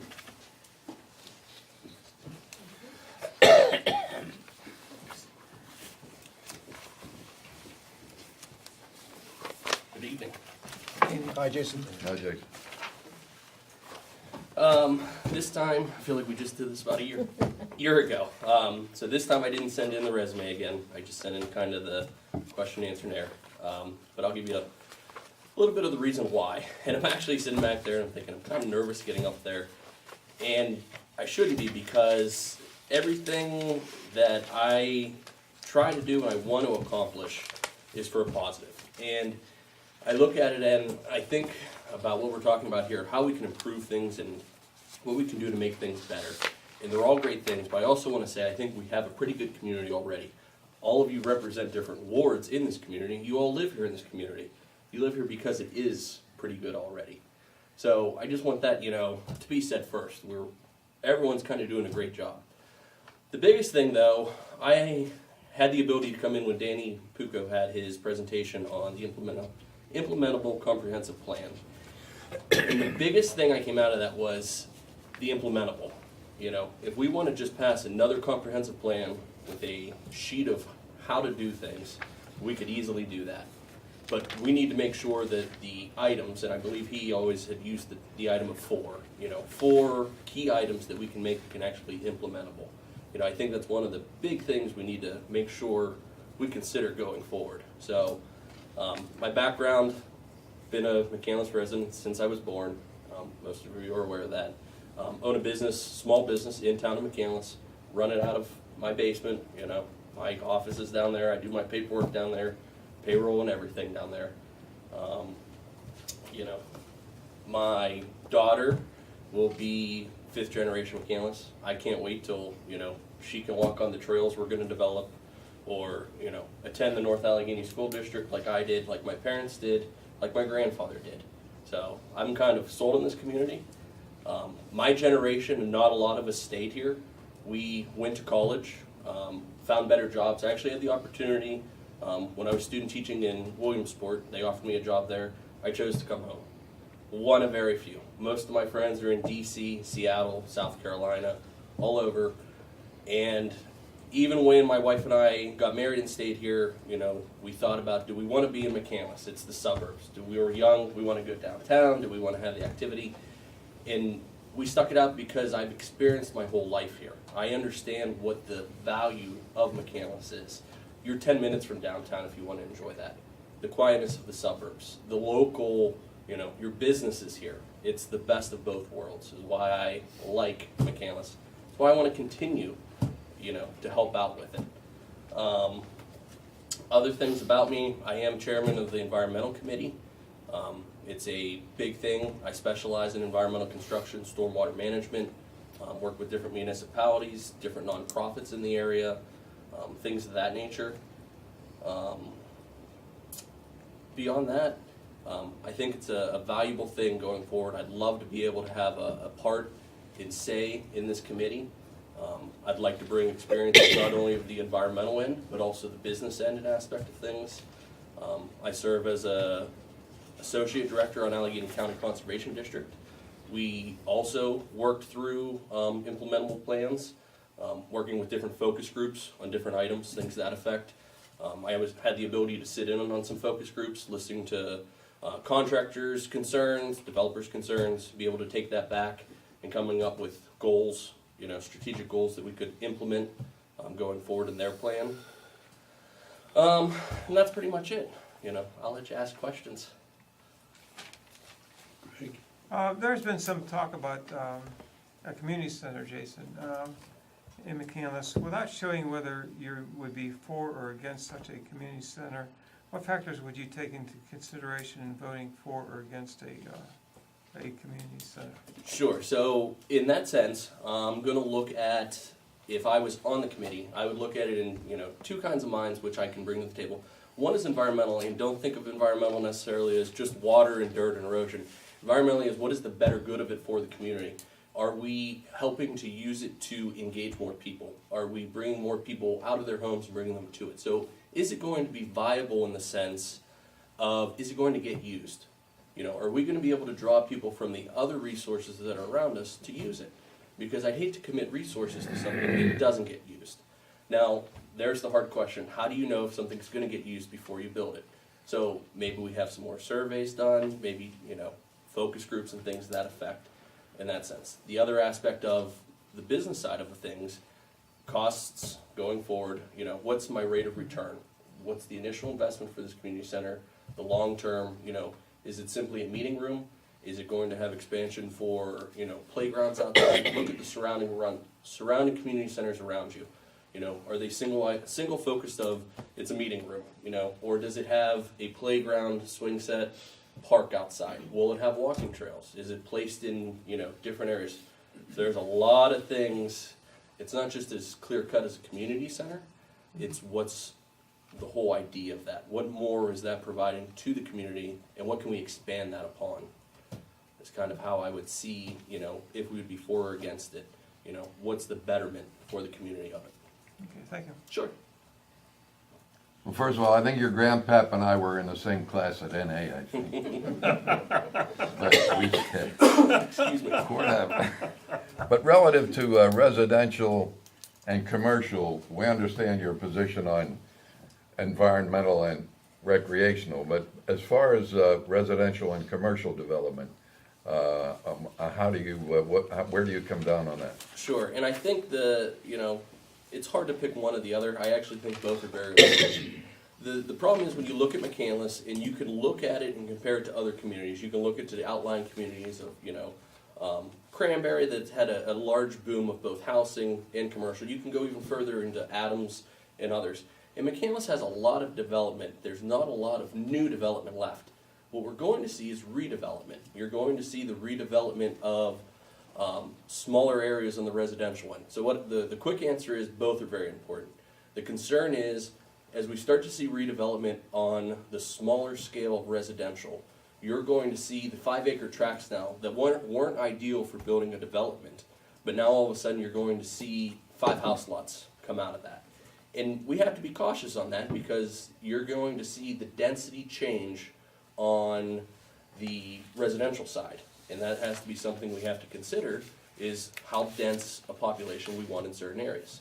Good evening. Hi, Jason. Hi, Jason. This time, I feel like we just did this about a year ago. So this time I didn't send in the resume again. I just sent in kind of the question and answer there. But I'll give you a little bit of the reason why. And I'm actually sitting back there and I'm thinking I'm kind of nervous getting up there. And I shouldn't be, because everything that I try to do and I want to accomplish is for a positive. And I look at it and I think about what we're talking about here, how we can improve things and what we can do to make things better. And they're all great things, but I also want to say I think we have a pretty good community already. All of you represent different wards in this community. You all live here in this community. You live here because it is pretty good already. So I just want that, to be said first. Everyone's kind of doing a great job. The biggest thing, though, I had the ability to come in when Danny Pucco had his presentation on the Implementable Comprehensive Plan. And the biggest thing I came out of that was the implementable. If we want to just pass another comprehensive plan with a sheet of how to do things, we could easily do that. But we need to make sure that the items, and I believe he always had used the item of 4, 4 key items that we can make that can actually be implementable. I think that's one of the big things we need to make sure we consider going forward. So, my background, been a McCandless resident since I was born. Most of you are aware of that. Own a business, small business in town of McCandless, run it out of my basement, my office is down there, I do my paperwork down there, payroll and everything down there. My daughter will be 5th generation McCandless. I can't wait till, she can walk on the trails we're gonna develop, or, attend the North Allegheny School District like I did, like my parents did, like my grandfather did. So I'm kind of sold in this community. My generation, and not a lot of us stayed here. We went to college, found better jobs. I actually had the opportunity, when I was student teaching in Williamsport, they offered me a job there. I chose to come home. One of very few. Most of my friends are in DC, Seattle, South Carolina, all over. And even when my wife and I got married and stayed here, we thought about, do we want to be in McCandless? It's the suburbs. We were young, we want to go downtown, do we want to have the activity? And we stuck it out because I've experienced my whole life here. I understand what the value of McCandless is. You're 10 minutes from downtown if you want to enjoy that. The quietness of the suburbs, the local, your business is here. It's the best of both worlds, is why I like McCandless. It's why I want to continue, to help out with it. Other things about me, I am chairman of the environmental committee. It's a big thing. I specialize in environmental construction, stormwater management, work with different municipalities, different nonprofits in the area, things of that nature. Beyond that, I think it's a valuable thing going forward. I'd love to be able to have a part and say in this committee. I'd like to bring experiences not only of the environmental end, but also the business end and aspect of things. I serve as a Associate Director on Allegheny County Conservation District. We also worked through implementable plans, working with different focus groups on different items, things to that effect. I always had the ability to sit in on some focus groups, listening to contractors' concerns, developers' concerns, be able to take that back and coming up with goals, strategic goals that we could implement going forward in their plan. And that's pretty much it. I'll let you ask questions. There's been some talk about a community center, Jason, in McCandless. Without showing whether you would be for or against such a community center, what factors would you take into consideration in voting for or against a community center? Sure. So in that sense, I'm going to look at, if I was on the committee, I would look at it in 2 kinds of minds which I can bring to the table. One is environmental, and don't think of environmental necessarily as just water and dirt and erosion. Environmentally is what is the better good of it for the community? Are we helping to use it to engage more people? Are we bringing more people out of their homes and bringing them to it? So is it going to be viable in the sense of, is it going to get used? Are we going to be able to draw people from the other resources that are around us to use it? Because I'd hate to commit resources to something that doesn't get used. Now, there's the hard question. How do you know if something's going to get used before you build it? So maybe we have some more surveys done, maybe, focus groups and things to that effect in that sense. The other aspect of the business side of the things, costs going forward, what's my rate of return? What's the initial investment for this community center? The long term, is it simply a meeting room? Is it going to have expansion for, playgrounds out there? Look at the surrounding community centers around you. Are they single focused of it's a meeting room, or does it have a playground, swing set, park outside? Will it have walking trails? Is it placed in, different areas? So there's a lot of things. It's not just as clear cut as a community center. It's what's the whole idea of that. What more is that providing to the community, and what can we expand that upon? Is kind of how I would see, if we would be for or against it, what's the betterment for the community of it. Okay, thank you. Sure. Well, first of all, I think your grandpap and I were in the same class at NA, I think. But Excuse me. But relative to residential and commercial, we understand your position on environmental and recreational, but as far as residential and commercial development, how do you, where do you come down on that? Sure, and I think it's hard to pick one or the other. I actually think both are very important. The problem is when you look at McCandless and you can look at it and compare it to other communities. You can look at the outlying communities of, Cranberry that's had a large boom of both housing and commercial. You can go even further into Adams and others. And McCandless has a lot of development. There's not a lot of new development left. What we're going to see is redevelopment. You're going to see the redevelopment of smaller areas on the residential one. So what the quick answer is, both are very important. The concern is, as we start to see redevelopment on the smaller scale of residential, you're going to see the 5-acre tracts now that weren't ideal for building a development, but now all of a sudden you're going to see 5 house lots come out of that. And we have to be cautious on that because you're going to see the density change on the residential side. And that has to be something we have to consider, is how dense a population we want in certain areas.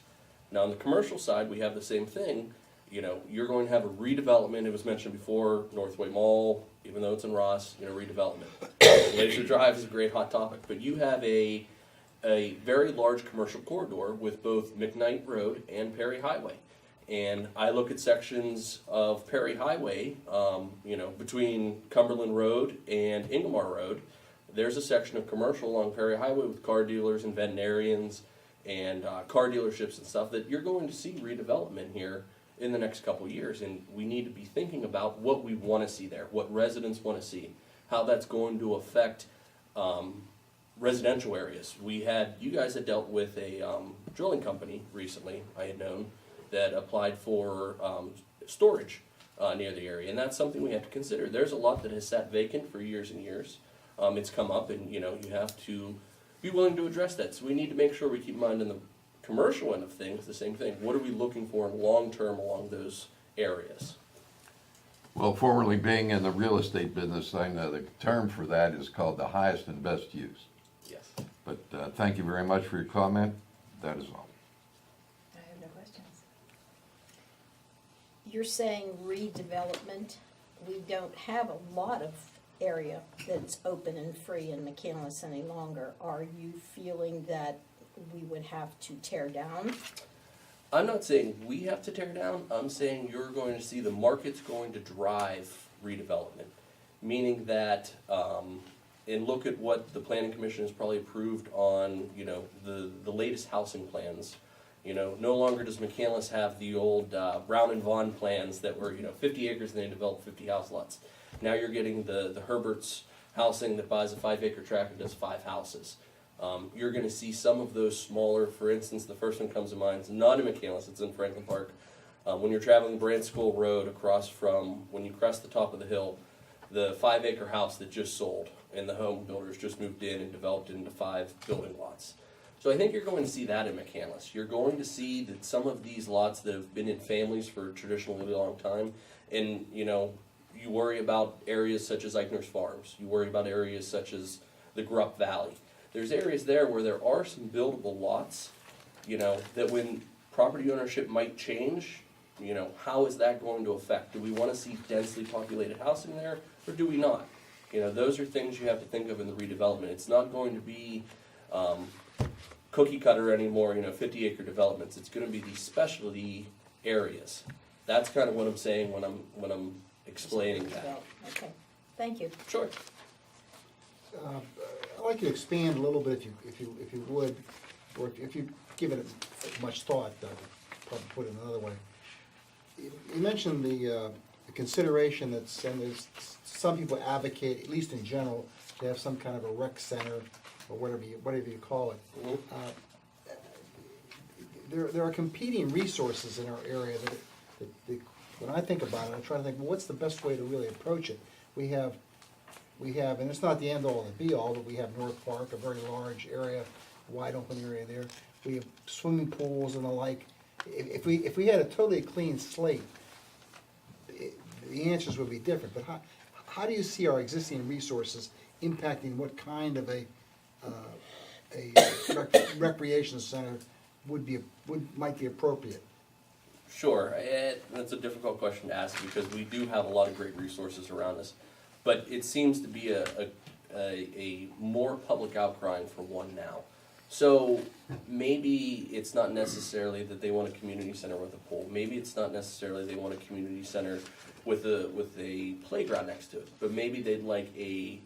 Now on the commercial side, we have the same thing. You're going to have a redevelopment. It was mentioned before, Northway Mall, even though it's in Ross, redevelopment. Laser Drive is a great hot topic, but you have a very large commercial corridor with both McKnight Road and Perry Highway. And I look at sections of Perry Highway, between Cumberland Road and Ingomar Road. There's a section of commercial along Perry Highway with car dealers and veterinarians and car dealerships and stuff that you're going to see redevelopment here in the next couple of years. And we need to be thinking about what we want to see there, what residents want to see, how that's going to affect residential areas. You guys had dealt with a drilling company recently, I had known, that applied for storage near the area, and that's something we have to consider. There's a lot that has sat vacant for years and years. It's come up, and you have to be willing to address that. So we need to make sure we keep in mind in the commercial end of things the same thing. What are we looking for in long term along those areas? Well, formerly being in the real estate business, I know the term for that is called the highest and best use. Yes. But thank you very much for your comment. That is all. I have no questions. You're saying redevelopment. We don't have a lot of area that's open and free in McCandless any longer. Are you feeling that we would have to tear down? I'm not saying we have to tear down. I'm saying you're going to see the market's going to drive redevelopment, meaning that, and look at what the Planning Commission has probably approved on, the latest housing plans. No longer does McCandless have the old Brown and Vaughn plans that were, 50 acres and they developed 50 house lots. Now you're getting the Herbert's housing that buys a 5-acre tract and does 5 houses. You're going to see some of those smaller, for instance, the first one comes to mind, it's not in McCandless, it's in Franklin Park. When you're traveling Brand School Road across from, when you crest the top of the hill, the 5-acre house that just sold, and the home builders just moved in and developed it into 5 building lots. So I think you're going to see that in McCandless. You're going to see that some of these lots that have been in families for a traditionally long time, and you worry about areas such as Eichner's Farms, you worry about areas such as the Grupp Valley. There's areas there where there are some buildable lots, that when property ownership might change, how is that going to affect? Do we want to see densely populated housing there, or do we not? Those are things you have to think of in the redevelopment. It's not going to be cookie cutter anymore, 50-acre developments. It's going to be these specialty areas. That's kind of what I'm saying when I'm explaining that. Okay, thank you. Sure. I'd like you to expand a little bit, if you would, or if you give it much thought, probably put it another way. You mentioned the consideration that some people advocate, at least in general, to have some kind of a rec center or whatever you call it. Mm-hmm. There are competing resources in our area that when I think about it, I try to think, well, what's the best way to really approach it? We have we have, and it's not the end all and the be all, but we have North Park, a very large area, wide open area there. We have swimming pools and the like. If we had a totally clean slate, the answers would be different, but how do you see our existing resources impacting what kind of a recreation center might be appropriate? Sure, that's a difficult question to ask because we do have a lot of great resources around us. But it seems to be a more public outcry for one now. So maybe it's not necessarily that they want a community center with a pool. Maybe it's not necessarily they want a community center with a playground next to it. But maybe they'd like a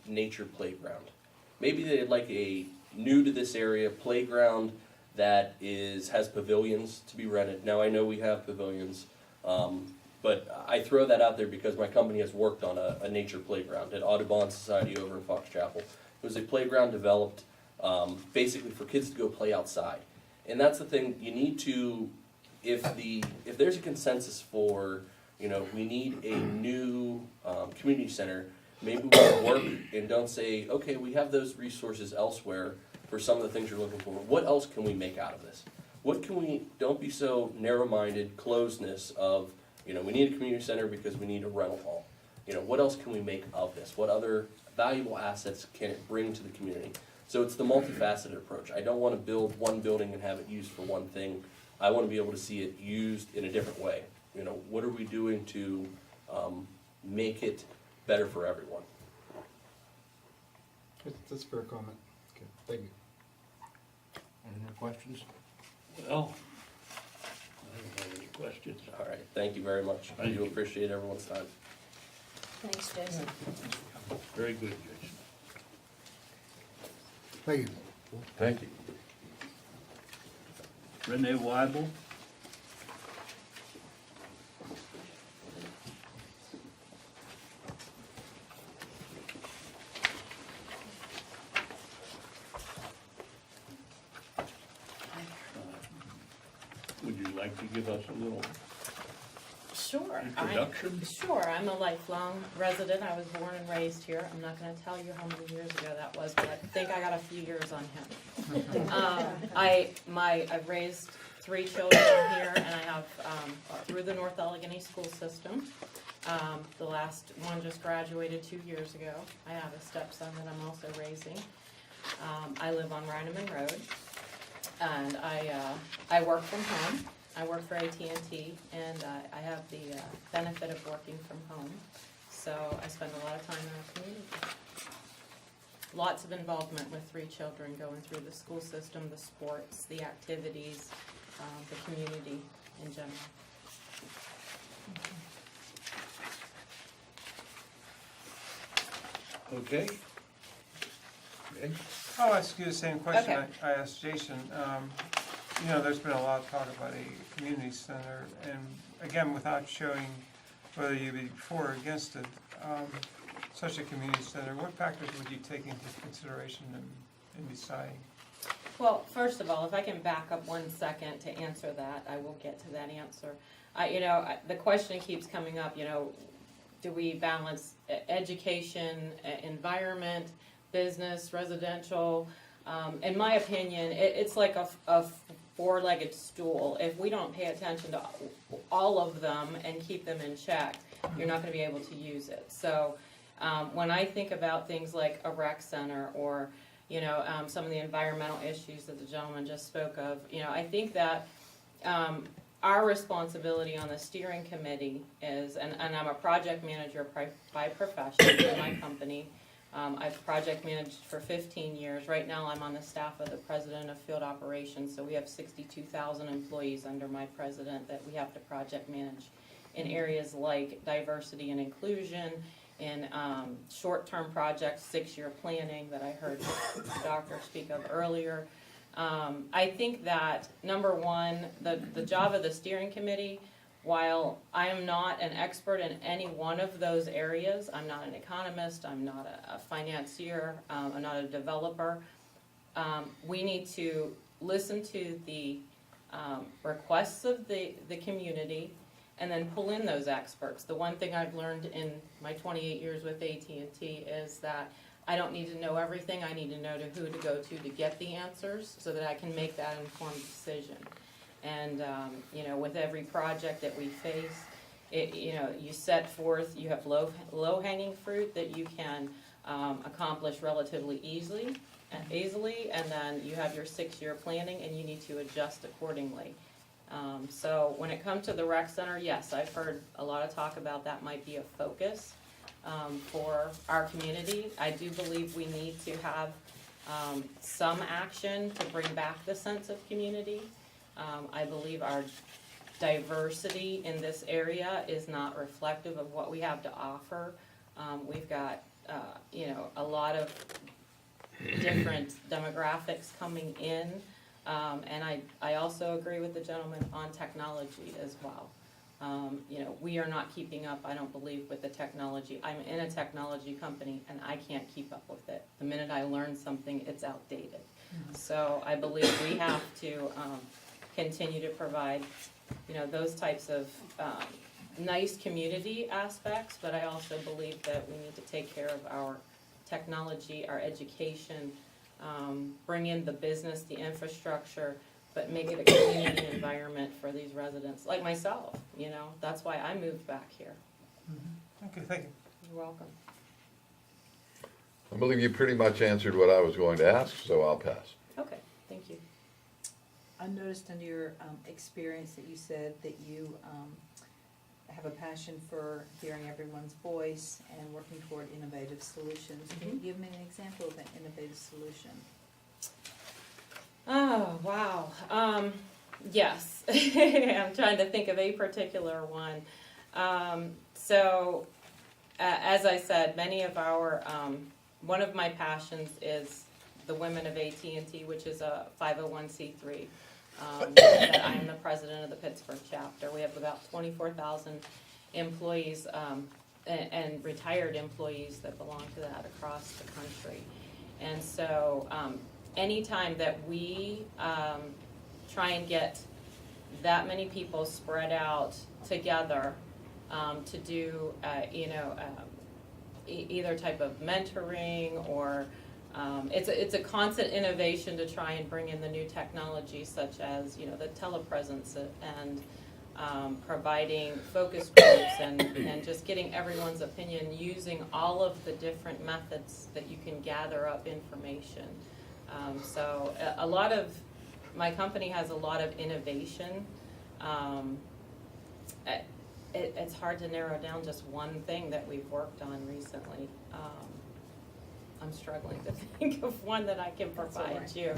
nature playground. Maybe they'd like a new to this area playground that has pavilions to be rented. Now I know we have pavilions, but I throw that out there because my company has worked on a nature playground at Audubon Society over in Fox Chapel. It was a playground developed basically for kids to go play outside. And that's the thing, you need to, if there's a consensus for, we need a new community center, maybe we'll work and don't say, okay, we have those resources elsewhere for some of the things you're looking for. What else can we make out of this? Don't be so narrow-minded, closedness of, we need a community center because we need a rental hall. What else can we make of this? What other valuable assets can it bring to the community? So it's the multifaceted approach. I don't want to build one building and have it used for one thing. I want to be able to see it used in a different way. What are we doing to make it better for everyone? That's a fair comment. Okay, thank you. Any more questions? Well, I don't have any questions. All right, thank you very much. I do appreciate everyone's time. Thanks, Jason. Very good, Jason. Thank you. Thank you. Renee Weibel? Would you like to give us a little Sure. introduction? Sure, I'm a lifelong resident. I was born and raised here. I'm not gonna tell you how many years ago that was, but I think I got a few years on him. I've raised 3 children here, and I have, through the North Allegheny school system. The last one just graduated 2 years ago. I have a stepson that I'm also raising. I live on Reineman Road, and I work from home. I work for AT&T, and I have the benefit of working from home, so I spend a lot of time in our community. Lots of involvement with 3 children going through the school system, the sports, the activities, the community in general. Okay. Okay. I'll ask you the same question Okay. I asked Jason. There's been a lot of talk about a community center, and again, without showing whether you'd be for or against it, such a community center, what factors would you take into consideration in deciding? Well, first of all, if I can back up 1 second to answer that, I will get to that answer. The question keeps coming up, do we balance education, environment, business, residential? In my opinion, it's like a 4-legged stool. If we don't pay attention to all of them and keep them in check, you're not going to be able to use it. So when I think about things like a rec center or some of the environmental issues that the gentleman just spoke of, I think that our responsibility on the steering committee is, and I'm a project manager by profession in my company. I've project managed for 15 years. Right now I'm on the staff of the president of field operations, so we have 62,000 employees under my president that we have to project manage in areas like diversity and inclusion, in short-term projects, 6-year planning that I heard the doctor speak of earlier. I think that, number one, the job of the steering committee, while I am not an expert in any one of those areas, I'm not an economist, I'm not a financier, I'm not a developer, we need to listen to the requests of the community and then pull in those experts. The one thing I've learned in my 28 years with AT&T is that I don't need to know everything. I need to know who to go to get the answers so that I can make that informed decision. And, with every project that we face, you set forth, you have low-hanging fruit that you can accomplish relatively easily, and then you have your 6-year planning, and you need to adjust accordingly. So when it comes to the rec center, yes, I've heard a lot of talk about that might be a focus for our community. I do believe we need to have some action to bring back the sense of community. I believe our diversity in this area is not reflective of what we have to offer. We've got, a lot of different demographics coming in. And I also agree with the gentleman on technology as well. We are not keeping up, I don't believe, with the technology. I'm in a technology company and I can't keep up with it. The minute I learn something, it's outdated. So I believe we have to continue to provide, those types of nice community aspects, but I also believe that we need to take care of our technology, our education, bring in the business, the infrastructure, but make it a community environment for these residents, like myself, That's why I moved back here. Okay, thank you. You're welcome. I believe you pretty much answered what I was going to ask, so I'll pass. Okay, thank you. I noticed in your experience that you said that you have a passion for hearing everyone's voice and working toward innovative solutions. Can you give me an example of an innovative solution? Oh, wow. Yes. I'm trying to think of a particular one. As I said, many of our, one of my passions is the Women of AT&T, which is a 501c3. That I am the president of the Pittsburgh chapter. We have about 24,000 employees and retired employees that belong to that across the country. And so anytime that we try and get that many people spread out together to do, either type of mentoring or it's a constant innovation to try and bring in the new technology, such as the telepresence and providing focus groups and just getting everyone's opinion using all of the different methods that you can gather up information. So a lot of my company has a lot of innovation. It's hard to narrow down just one thing that we've worked on recently. I'm struggling to think of one that I can provide you.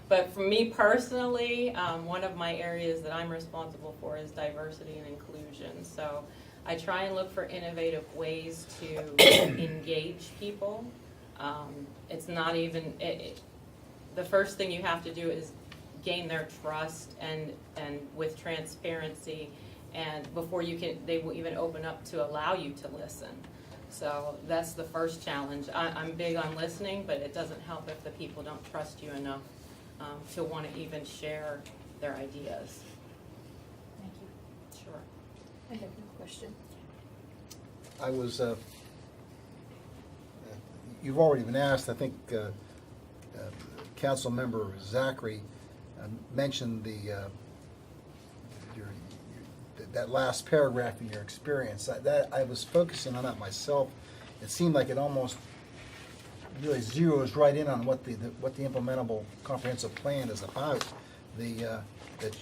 But for me personally, one of my areas that I'm responsible for is diversity and inclusion. So I try and look for innovative ways to engage people. It's not even, the first thing you have to do is gain their trust and with transparency, and before they will even open up to allow you to listen. So that's the first challenge. I'm big on listening, but it doesn't help if the people don't trust you enough to want to even share their ideas. Thank you. Sure. I have no question. I was, you've already been asked, I think Council Member Zachary mentioned that last paragraph in your experience. I was focusing on that myself. It seemed like it almost really zeroes right in on what the implementable comprehensive plan is about. That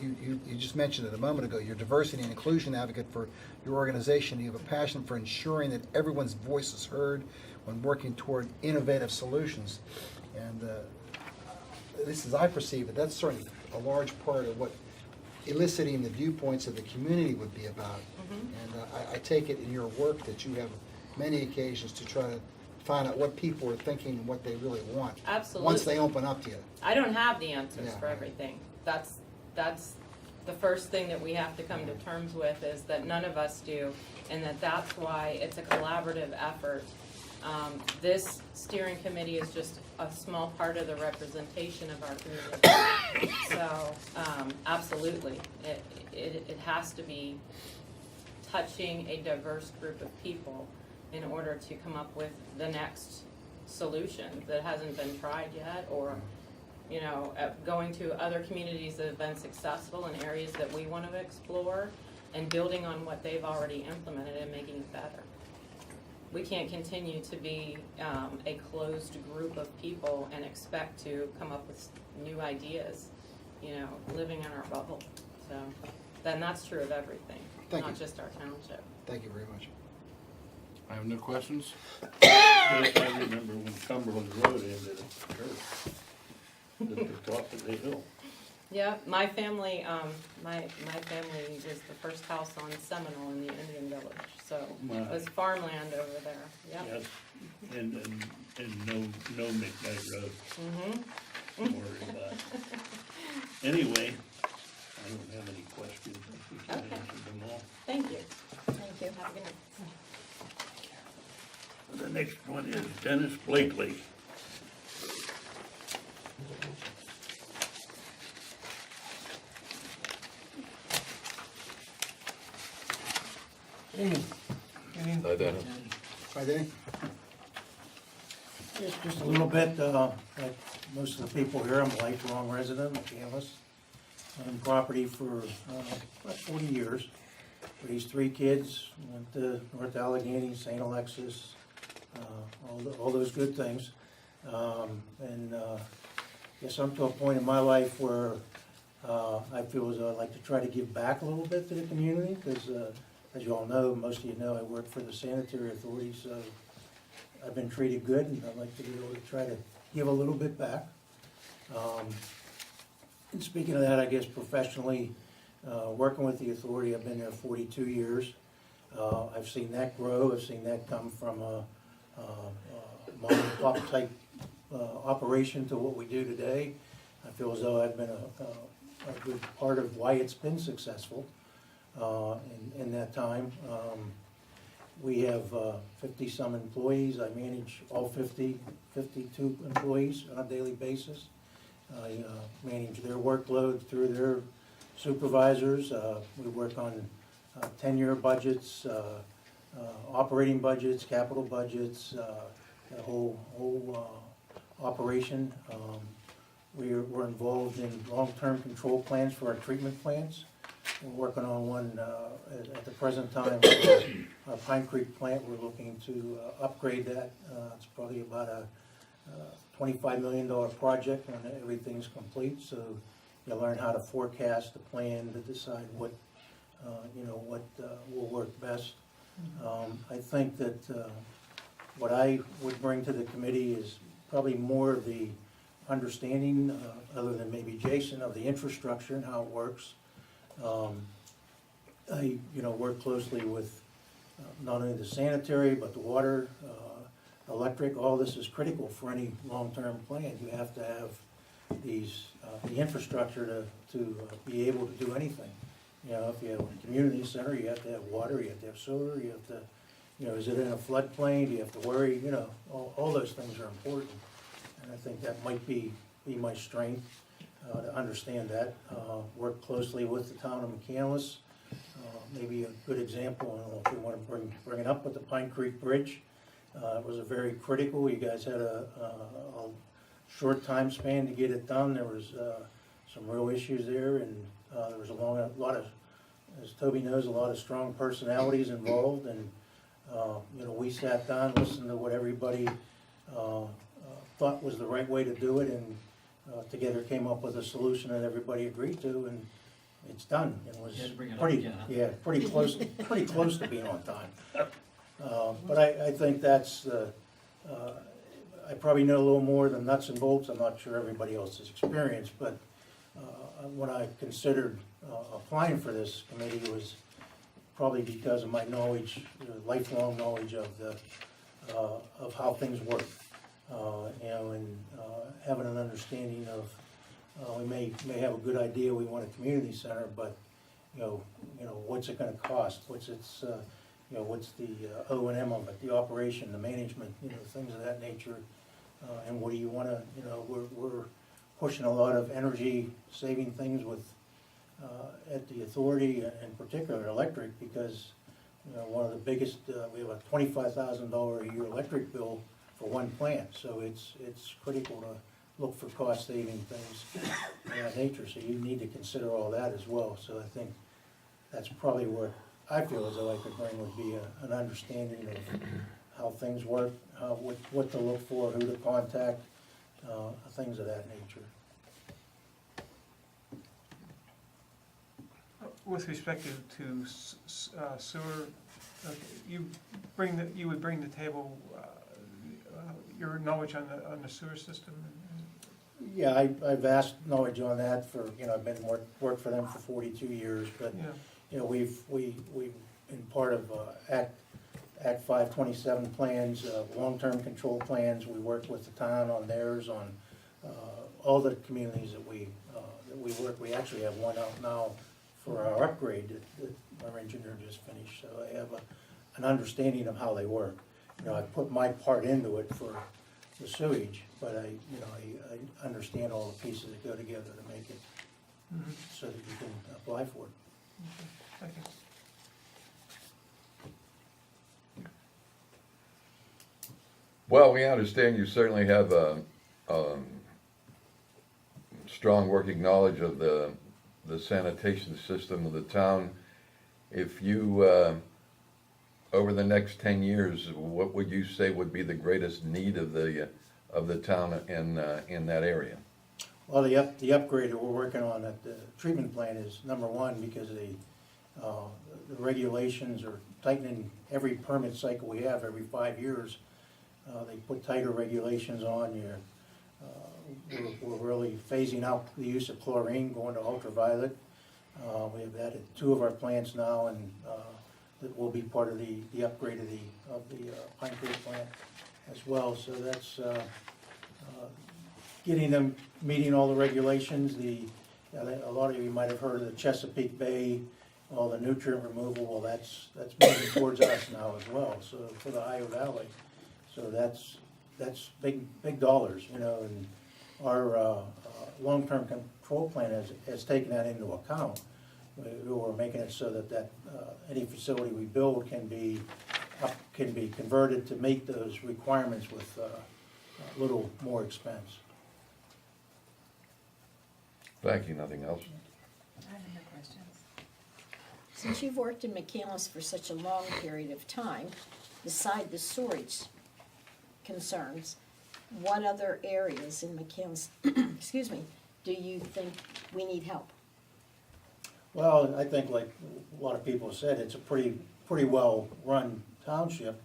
you just mentioned it a moment ago. You're a diversity and inclusion advocate for your organization. You have a passion for ensuring that everyone's voice is heard when working toward innovative solutions. And at least as I perceive it, that's certainly a large part of what eliciting the viewpoints of the community would be about. And I take it in your work that you have many occasions to try to find out what people are thinking and what they really want. Absolutely. Once they open up to you. I don't have the answers Yeah. for everything. That's the first thing that we have to come to terms with, is that none of us do, and that's why it's a collaborative effort. This steering committee is just a small part of the representation of our community. So, absolutely, it has to be touching a diverse group of people in order to come up with the next solution that hasn't been tried yet, or, you know, going to other communities that have been successful in areas that we want to explore and building on what they've already implemented and making it better. We can't continue to be a closed group of people and expect to come up with new ideas, you know, living in our bubble. So, then that's true of everything, Thank not you. just our township. Thank you very much. I have no questions. Yes, I remember when Cumberland Road ended at the church, at the top of the hill. Yeah, my family, my family was the first house on Seminole in the Indian Village, so it was farmland over there, yeah. Yes, and no midnight road, Mm-hmm. don't worry about it. Anyway, I don't have any questions, I think you Okay. answered them all. Thank you. Thank you. Have a good night. The next one is Dennis Blakely. Hi, Dennis. Hi, Danny. Just a little bit, like most of the people here, I'm a lifelong resident of McCandless. Owned property for about 40 years. Raised 3 kids, went to North Allegheny, St. Alexis, all those good things. Guess I'm to a point in my life where I feel as though I'd like to try to give back a little bit to the community, because as you all know, most of you know, I work for the sanitary authority, so I've been treated good, and I'd like to be able to try to give a little bit back. And speaking of that, I guess professionally, working with the authority, I've been there 42 years. I've seen that grow, I've seen that come from a mom and pop type operation to what we do today. I feel as though I've been a good part of why it's been successful in that time. We have 50-some employees. I manage all 52 employees on a daily basis. I manage their workload through their supervisors. We work on 10-year budgets, operating budgets, capital budgets, the whole operation. We're involved in long-term control plans for our treatment plants. We're working on one at the present time. Our Pine Creek plant, we're looking to upgrade that. It's probably about a $25 million project when everything's complete. So you learn how to forecast the plan to decide what will work best. I think that what I would bring to the committee is probably more of the understanding, other than maybe Jason, of the infrastructure and how it works. I work closely with not only the sanitary, but the water, electric. All this is critical for any long-term plan. You have to have the infrastructure to be able to do anything. You know, if you have a community center, you have to have water, you have to have sewer, you have to, is it in a floodplain? Do you have to worry? All those things are important. And I think that might be my strength, to understand that. Work closely with the town of McCandless. Maybe a good example, I don't know if you want to bring it up, with the Pine Creek Bridge. It was a very critical. You guys had a short time span to get it done. There was some real issues there, and there was a lot of, as Toby knows, a lot of strong personalities involved. And we sat down, listened to what everybody thought was the right way to do it, and together came up with a solution that everybody agreed to, and it's done. It was You had to bring it up pretty, again, huh? yeah, pretty close to being on time. But I think that's I probably know a little more than nuts and bolts. I'm not sure everybody else's experience, but when I considered applying for this committee, was probably because of my knowledge, lifelong knowledge of how things work. And having an understanding of, we may have a good idea, we want a community center, but what's it gonna cost? What's its, what's the O&M of it, the operation, the management, things of that nature. and what do you wanna, you know, we're pushing a lot of energy saving things with, at the authority, in particular electric, because, you know, one of the biggest, we have a $25,000 a year electric bill for one plant, so it's critical to look for cost saving things of that nature, so you need to consider all that as well. So I think that's probably what I feel as though I could bring would be an understanding of how things work, what to look for, who to contact, things of that nature. With respect to sewer, you would bring the table, your knowledge on the sewer system? Yeah, I've asked knowledge on that for, you know, I've been worked for them for 42 years, but, Yeah. you know, we've been part of Act 527 plans, long-term control plans. We work with the town on theirs, on all the communities that we work. We actually have one out now for our upgrade that our engineer just finished, so I have an understanding of how they work. You know, I put my part into it for the sewage, but I understand all the pieces that go together to make it so that you can apply for it. Thank you. Well, we understand you certainly have a strong working knowledge of the sanitation system of the town. If you, over the next 10 years, what would you say would be the greatest need of the town in that area? Well, the upgrade that we're working on at the treatment plant is number one, because the regulations are tightening every permit cycle we have every 5 years. They put tighter regulations on. We're really phasing out the use of chlorine, going to ultraviolet. We have that at 2 of our plants now, and that will be part of the upgrade of the Pine Creek plant as well. So that's getting them meeting all the regulations. A lot of you might have heard of the Chesapeake Bay, all the nutrient removal. Well, that's moving towards us now as well. So for the Ohio Valley, so that's big dollars, you know. And our long-term control plan has taken that into account. We're making it so that any facility we build can be converted to meet those requirements with a little more expense. Thank you, nothing else? I have no questions. Since you've worked in McCandless for such a long period of time, beside the storage concerns, what other areas in McCandless, excuse me, do you think we need help? Well, I think, like a lot of people have said, it's a pretty well-run township.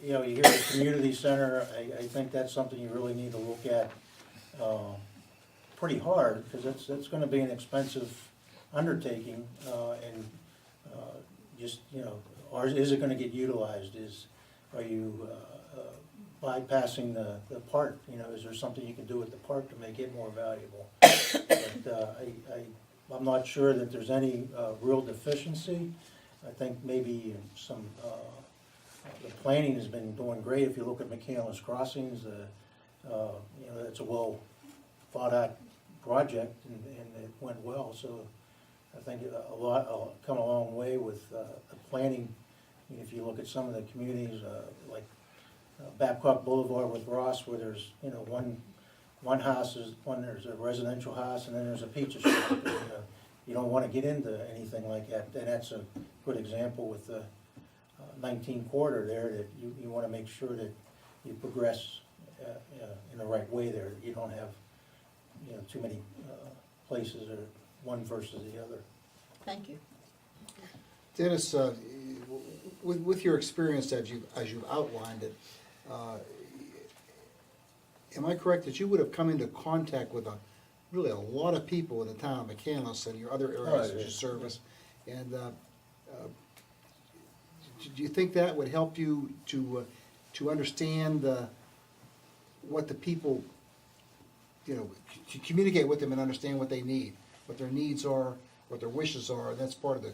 You know, you hear the community center. I think that's something you really need to look at pretty hard, because that's going to be an expensive undertaking, and just, you know, is it going to get utilized? Are you bypassing the park? You know, is there something you can do with the park to make it more valuable? But I'm not sure that there's any real deficiency. I think maybe some, the planning has been doing great. If you look at McCandless Crossings, you know, it's a well thought out project, and it went well. So I think come a long way with the planning. I mean, if you look at some of the communities, like Babcock Boulevard with Ross, where there's, you know, one house there's a residential house, and then there's a pizza shop. And, you don't want to get into anything like that. And that's a good example with the 19 quarter there, that you want to make sure that you progress in the right way there. That you don't have, you know, too many places or one versus the other. Thank you. Dennis, with your experience as you've outlined it, am I correct that you would have come into contact with really a lot of people in the town of McCandless and your other areas that you service? And do you think that would help you to understand what the people, you know, to communicate with them and understand what they need, what their needs are, what their wishes are? And that's part of the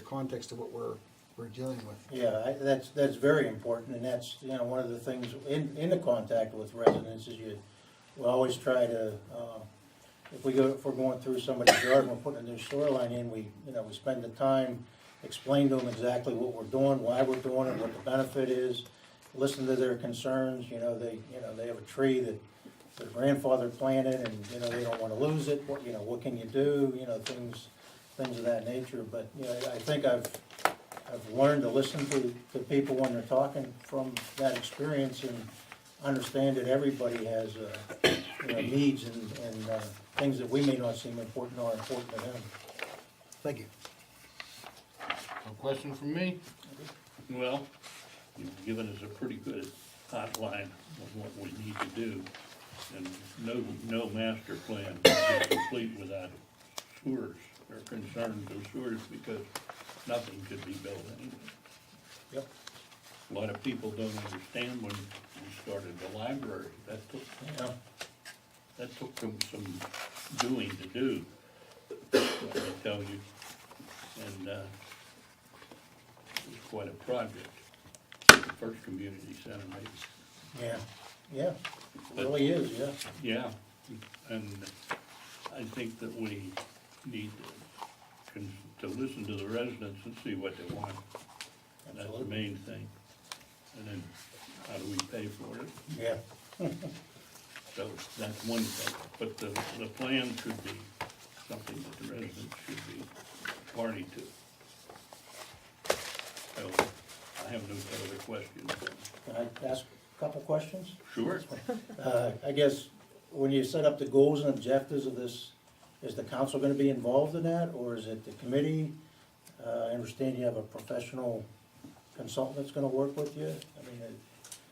context of what we're we're dealing with. Yeah, that's very important, and that's, you know, one of the things in the contact with residents is we always try to, if we're going through somebody's yard and we're putting a new sewer line in, we spend the time, explain to them exactly what we're doing, why we're doing it, what the benefit is, listen to their concerns. They have a tree that their grandfather planted, and, they don't wanna lose it, what can you do, things of that nature. But, I think I've learned to listen to people when they're talking from that experience and understand that everybody has, needs and things that we may not seem important are important to them. Thank you. No question from me? Well, you've given us a pretty good outline of what we need to do, and no master plan can be complete without sewers, or concerns of sewers, because nothing could be built anyway. Yep. A lot of people don't understand when we started the library, that took them some doing to do, I tell you, and, it was quite a project. First community center, maybe. Yeah, it really is, yeah. Yeah, and I think that we need to listen to the residents and see what they want. And that's the main thing. And then how do we pay for it? Yeah. So that's one thing. But the plan should be something that the residents should be party to. So I have no further questions. Can I ask a couple questions? Sure. I guess when you set up the goals and objectives of this, is the council gonna be involved in that, or is it the committee? I understand you have a professional consultant that's gonna work with you. I mean,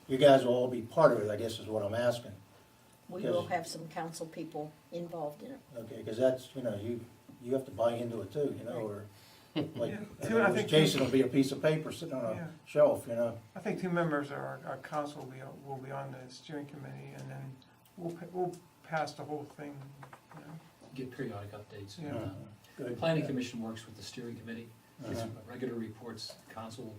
you guys will all be part of it, I guess is what I'm asking. We will have some council people involved in it. Okay, because that's, you have to buy into it too, or, like, Yeah, I think Jason will be a piece of paper sitting on Yeah. a shelf, I think 2 members of our council will be on the steering committee, and then we'll pass the whole thing, Get periodic updates. Yeah. The Good. planning commission works with the steering committee, gets Uh-huh. regular reports, council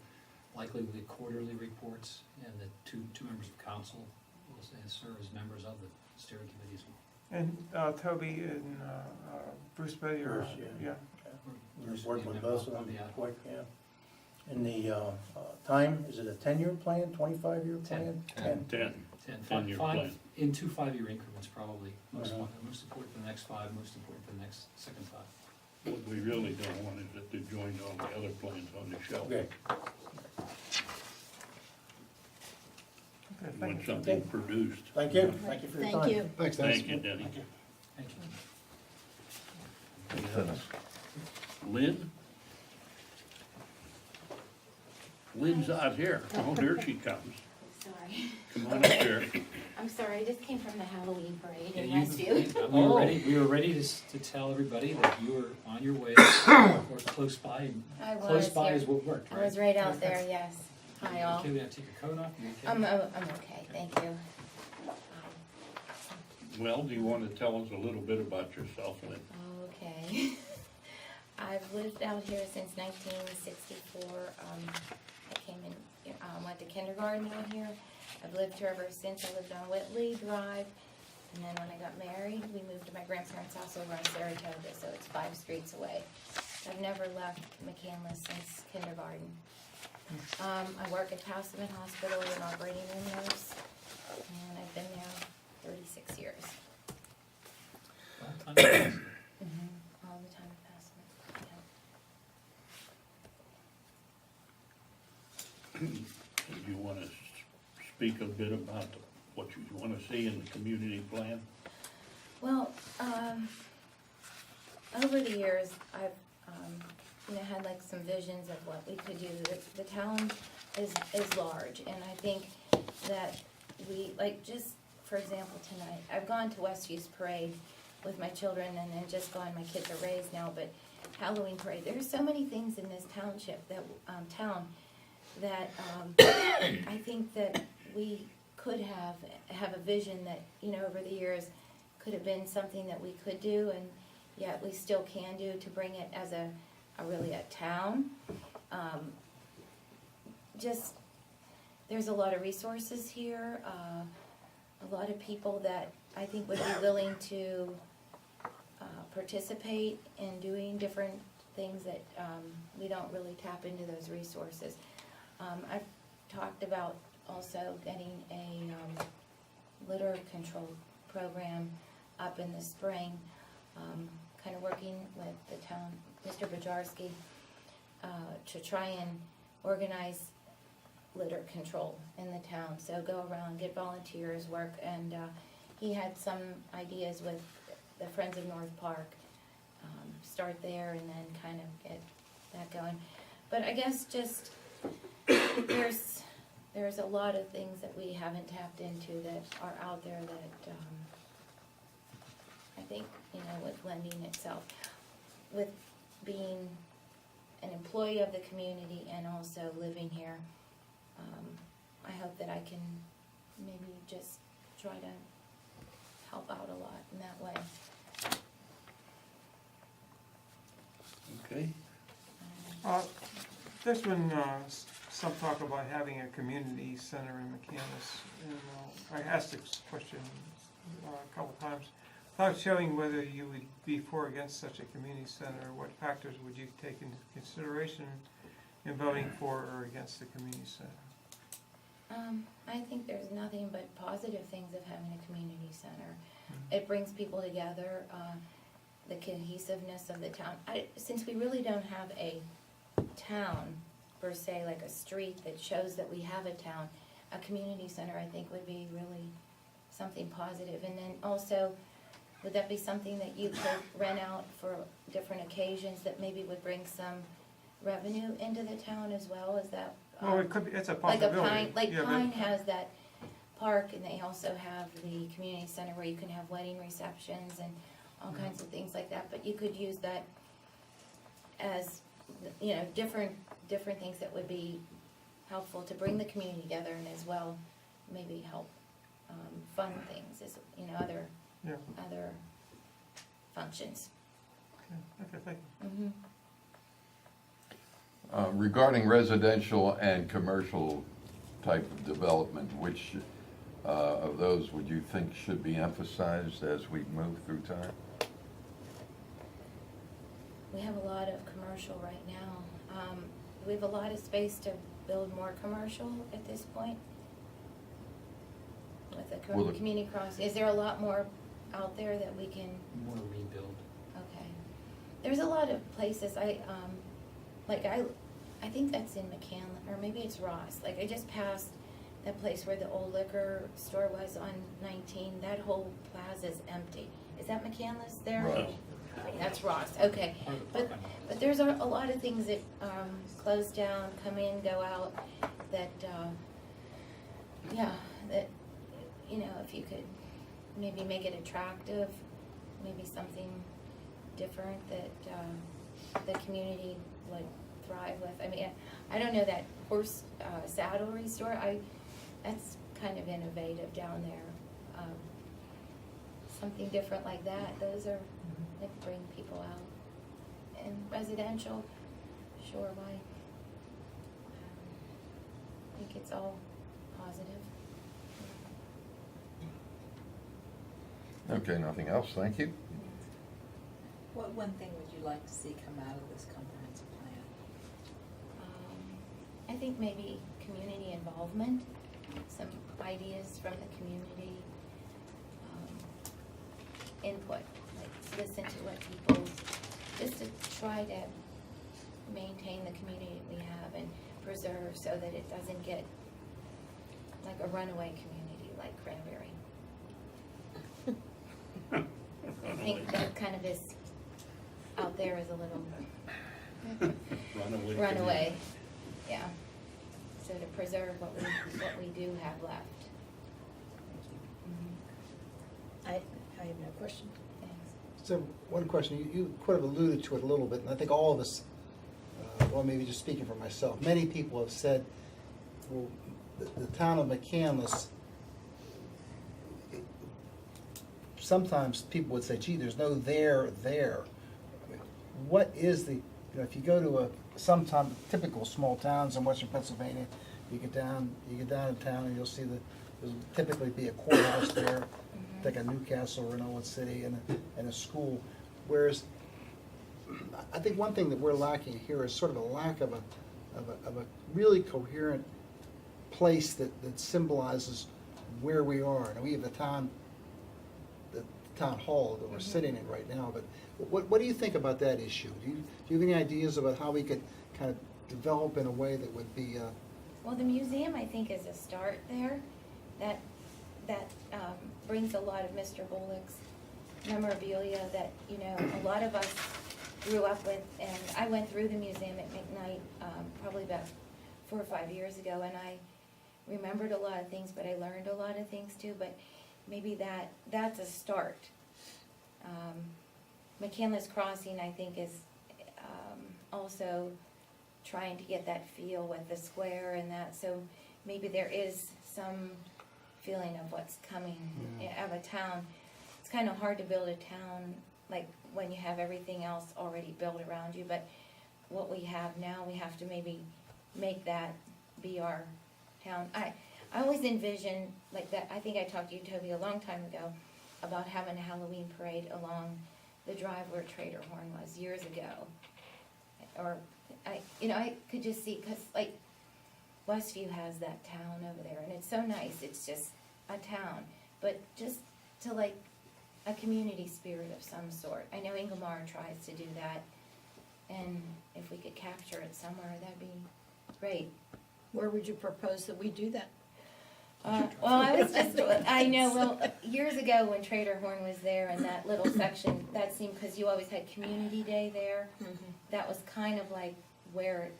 likely will get quarterly reports, and the two members of council will serve as members of the steering committee as well. And Toby and Bruce Betty are, Bruce, yeah. We're working with both of them, quick, yeah. And the time, is it a 10-year plan, 25-year plan? 10. 10-year plan. Five, in 2 5-year increments probably, most Uh-huh. important for the next 5, most important for the next second 5. What we really don't want is that to join all the other plans on the shelf. Okay. We okay, want thank you. something produced. Thank you for your time. Thank you. Thanks, Dennis. Thank you, Denny. Thank you. Lynn? Lynn's out here. Oh, there she comes. Sorry. Come on up here. I'm sorry, I just came from the Halloween parade Yeah, in you- Westview. We were ready to tell everybody that you were on your way or close by. I was, Close by yeah. is what worked, I right? was right out there, yes. Hi all. Okay, we have to take your coat off? You okay? I'm okay, thank you. Well, do you want to tell us a little bit about yourself, Lynn? Okay. I've lived out here since 1964. I came in, went to kindergarten out here. I've lived here ever since. I lived on Whitley Drive. And then when I got married, we moved to my grandparents' house over on Saratoga, so it's 5 streets away. I've never left McCandless since kindergarten. I work at Houseman Hospital as an operating room nurse, and I've been there 36 years. Long time. All the time passing. Do you want to speak a bit about what you want to see in the community plan? Well, over the years, I've had like some visions of what we could do. The town is large, and I think that we, like, just for example tonight, I've gone to Westview's parade with my children, and then just gone. My kids are raised now, but Halloween parade. There's so many things in this township that I think that we could have a vision that, over the years could have been something that we could do, and yet we still can do to bring it as a really a town. just, there's a lot of resources here, a lot of people that I think would be willing to participate in doing different things that we don't really tap into those resources. I've talked about also getting a litter control program up in the spring, kind of working with the town, Mr. Bajarski, to try and organize litter control in the town. So go around, get volunteers, work, and he had some ideas with the Friends of North Park. Start there and then kind of get that going. But I guess just there's a lot of things that we haven't tapped into that are out there that I think, with lending itself, with being an employee of the community and also living here, I hope that I can maybe just try to help out a lot in that way. Okay. There's been some talk about having a community center in McCandless, and I asked this question a couple times. Without showing whether you would be for or against such a community center, what factors would you take into consideration in voting for or against the community center? I think there's nothing but positive things of having a community center. It brings people together, the cohesiveness of the town. Since we really don't have a town, per se, like a street that shows that we have a town, a community center, I think, would be really something positive. And then also, would that be something that you could rent out for different occasions that maybe would bring some revenue into the town as well? Is that Well, it could be, it's a like possibility. Pine has that park, and they also have the community center where you can have wedding receptions and all kinds of things like that. But you could use that as, different things that would be helpful to bring the community together, and as well maybe help fund things, as other Yeah. other functions. Okay, thank you. Regarding residential and commercial type of development, which of those would you think should be emphasized as we move through time? We have a lot of commercial right now. We have a lot of space to build more commercial at this point with the Well, current community crossing. Is there a lot more out there that we can? More rebuild. Okay. There's a lot of places, I think that's in McCandless, or maybe it's Ross. Like, I just passed that place where the old liquor store was on 19. That whole plaza's empty. Is that McCandless there? Ross. That's Ross, okay. But there's a lot of things that close down, come in, go out, that, if you could maybe make it attractive, maybe something different that the community would thrive with. I mean, I don't know, that horse saddlery store, that's kind of innovative down there. Something different like that, those are, that bring people out. And residential, sure, why? I think it's all positive. Okay, nothing else, thank you. What one thing would you like to see come out of this comprehensive plan? I think maybe community involvement, some ideas from the community, input, like listen to what people, just to try to maintain the community we have and preserve so that it doesn't get like a runaway community like Cranberry. I think that kind of is out there is a little runaway, yeah. So to preserve what we do have left. I have no question. Thanks. So, one question, you could have alluded to it a little bit, and I think all of us, well, maybe just speaking for myself, many people have said, well, the town of McCandless, sometimes people would say, gee, there's no there there. I mean, what is the you know, if you go to sometime typical small towns in western Pennsylvania, you get down in town and you'll see there'll typically be a courthouse there, like a Newcastle or Reynolds City, and a school. Whereas, I think one thing that we're lacking here is sort of a lack of a really coherent place that symbolizes where we are. And we have the town hall that we're sitting in right now, but what do you think about that issue? Do you have any ideas about how we could kind of develop in a way that would be Well, the museum, I think, is a start there. That brings a lot of Mr. Bullock's memorabilia that, you know, a lot of us grew up with. And I went through the museum at McKnight probably about 4 or 5 years ago, and I remembered a lot of things, but I learned a lot of things too. But maybe that's a start. McCandless Crossing, I think, is also trying to get that feel with the square and that, so maybe there is some feeling of what's coming of a town. It's kind of hard to build a town like when you have everything else already built around you, but what we have now, we have to maybe make that be our town. I always envision like that. I think I talked to you, Toby, a long time ago about having a Halloween parade along the drive where Trader Horn was years ago. Or I could just see, because like Westview has that town over there, and it's so nice. It's just a town, but just to like a community spirit of some sort. I know Ingomar tries to do that, and if we could capture it somewhere, that'd be great. Where would you propose that we do that? I know, well, years ago when Trader Horn was there and that little section, that seemed, because you always had Community Day there, that was kind of like where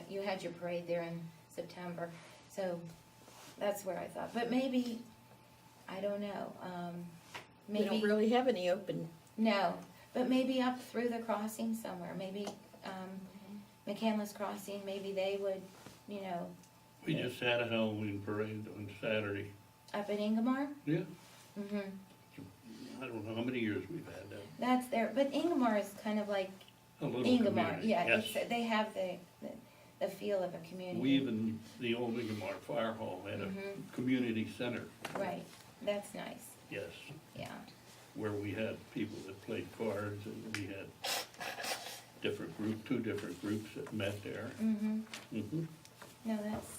you had your parade there in September, so that's where I thought, but maybe, I don't know, We don't really have any open. No, but maybe up through the crossing somewhere, maybe, McCandless Crossing, maybe they would, you know, We just had a Halloween parade on Saturday. up at Ingomar? Yeah. Mm-hmm. I don't know how many years we've had that. That's there, but Ingomar is kind of like A little Ingomar, community, yeah, yes. they have the feel of a community. We even, the old Ingomar Fire Hall had a community center. Right, that's nice, Yes, yeah. where we had people that played cards, and we had two different groups that met there. Mm-hmm. No, that's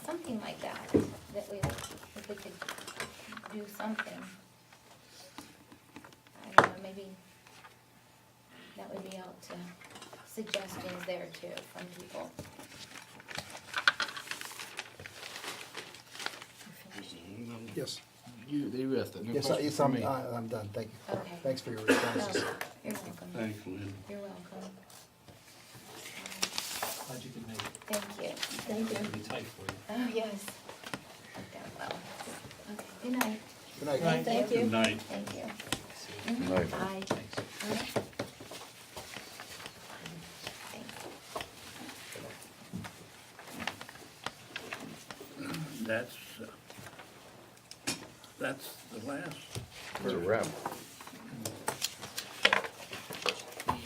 something like that, if we could do something. I don't know, maybe that would be out to suggestions there too from people. yes? They asked a new Yes, question yes, for me. I'm done, thank you. Okay. Thanks for your responses. Oh, you're welcome. Thanks, Lynn. You're welcome. Glad you could make it. Thank you. Thank you. It'll be tight for you. Oh, yes. Worked out well. Okay, good night. Good night. Thank you. Good night. Thank you. Good night. Bye. Thanks. That's the last. It's a wrap.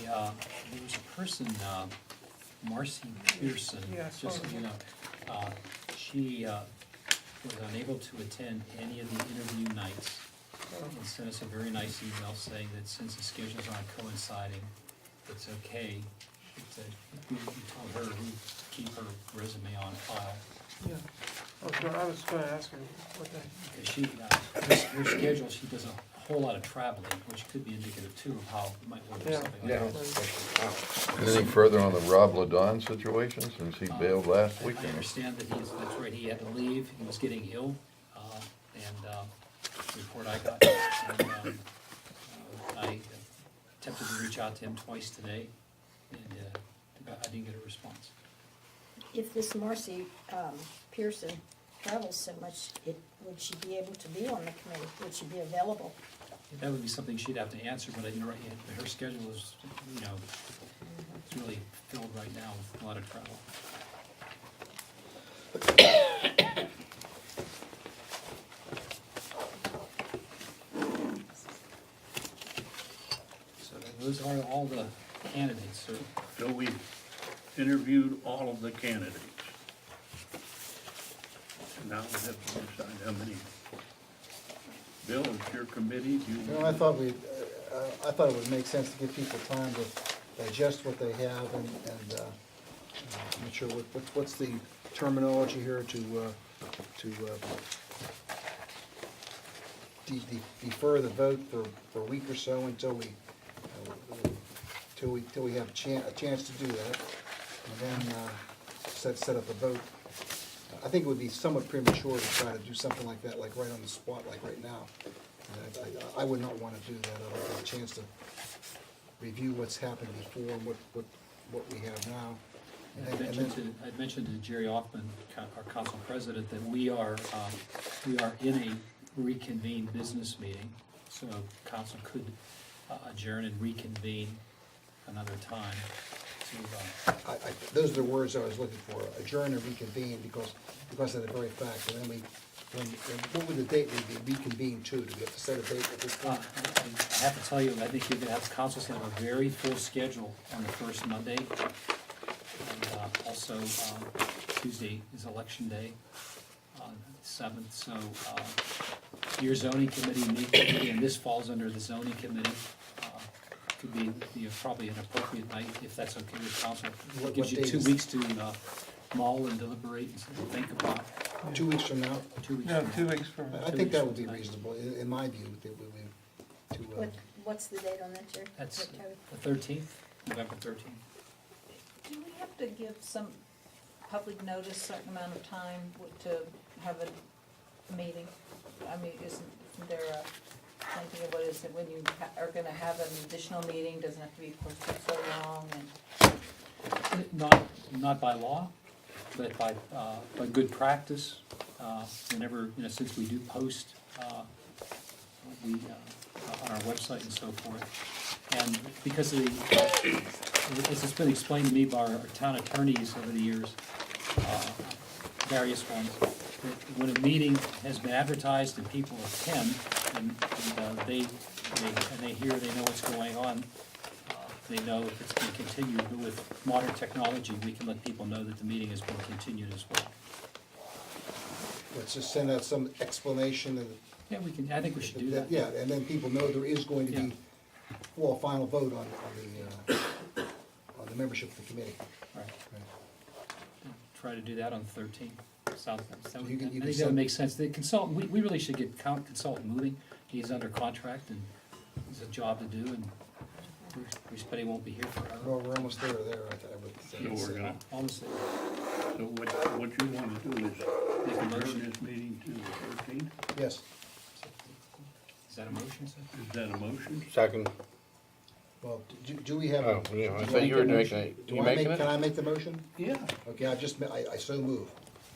There was a person, Marcy Pearson, Yeah, I saw just so her. you know, she was unable to attend any of the interview nights, and sent us a very nice email saying that since the schedules aren't coinciding, it's okay. We told her we keep her resume on file. Yeah. I was gonna ask her what the. Because her schedule, she does a whole lot of traveling, which could be indicative too of how it might work or Yeah. something like that. Anything further on the Rob Ladon situation, since he bailed last I weekend? understand that that's right, he had to leave, he was getting ill, and the report I got, and I attempted to reach out to him twice today, and I didn't get a response. If this Marcy Pearson travels so much, would she be able to be on the committee? Would she be available? That would be something she'd have to answer, but you know, her schedule is, you know, it's really filled right now with a lot of travel. So those are all the candidates, sir. So we interviewed all of the candidates. Now we have to decide how many. Bill, it's your committee, do you? You know, I thought it would make sense to give people time to digest what they have and I'm not sure what's the terminology here to defer the vote for a week or so until we have a chance to do that, and then set up a vote. I think it would be somewhat premature to try to do something like that, like right on the spot, like right now. And I would not want to do that. I don't have a chance to review what's happened before and what we have now. I'd mentioned to Jerry Hoffman, our council president, that we are in a reconvened business meeting, so council could adjourn and reconvene another time. Those are the words I was looking for, adjourn and reconvene, because of the very fact. And then what would the date be reconvene to? Do we have to set a date at this point? I have to tell you, I think you're gonna have, council's gonna have a very full schedule on the first Monday. And also, Tuesday is election day, 7th, so your zoning committee, and this falls under the zoning committee, could be probably an appropriate night, if that's okay with council. It gives you 2 weeks to mull and deliberate and think about. 2 weeks from now? 2 weeks No, from now. 2 weeks from. I think that would be reasonable, in my view, What's the date on that, Jerry? That's October? the 13th, November 13th. Do we have to give some public notice, certain amount of time to have a meeting? I mean, isn't there thinking of what is it, when you are gonna have an additional meeting, doesn't have to be posted so long and? Not by law, but by good practice. Whenever, since we do post, we, on our website and so forth. And because of as it's been explained to me by our town attorneys over the years, various ones, that when a meeting has been advertised and people attend, and they hear, they know what's going on, they know if it's been continued. But with modern technology, we can let people know that the meeting has been continued as well. Let's just send out some explanation of. Yeah, we can, I think we should do that. Yeah, and then people know there is going to be, well, a final vote on the membership of the committee. Right. Try to do that on the 13th. I You can think that send- would make sense. The consultant, we really should get consultant moving. He's under contract and he's a job to do, and we expect he won't be here forever. Well, we're almost there, I would say. So we're gonna, Almost there. so what you wanna do is Make a adjourn motion. this meeting to the 13th? Yes. Is that a motion, sir? Is that a motion? Second. Well, do we have? Oh, yeah, I do thought you were make a making motion? it. Do You I making make, it? can I make the motion? Yeah. Okay, I so move.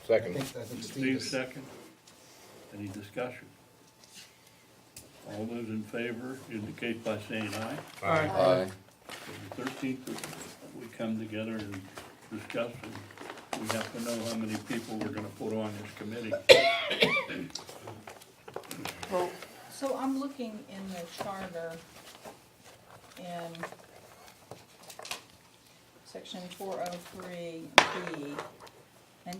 Second. I think Steve Steve, is. second. Any discussion? All those in favor indicate by saying aye. Aye. So the 13th, we come together and discuss, and we have to know how many people we're gonna put on this committee. So I'm looking in the charter in section 403B, and,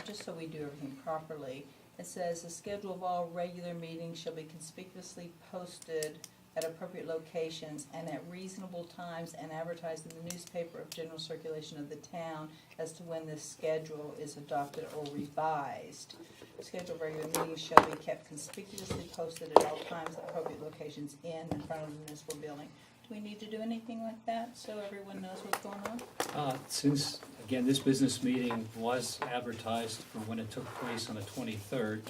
just so we do everything properly, it says, the schedule of all regular meetings shall be conspicuously posted at appropriate locations and at reasonable times and advertised in the newspaper of general circulation of the town as to when this schedule is adopted or revised. Schedule of regular meetings shall be kept conspicuously posted at all times at appropriate locations in and front of the municipal building. Do we need to do anything like that so everyone knows what's going on? Since, again, this business meeting was advertised for when it took place on the 23rd,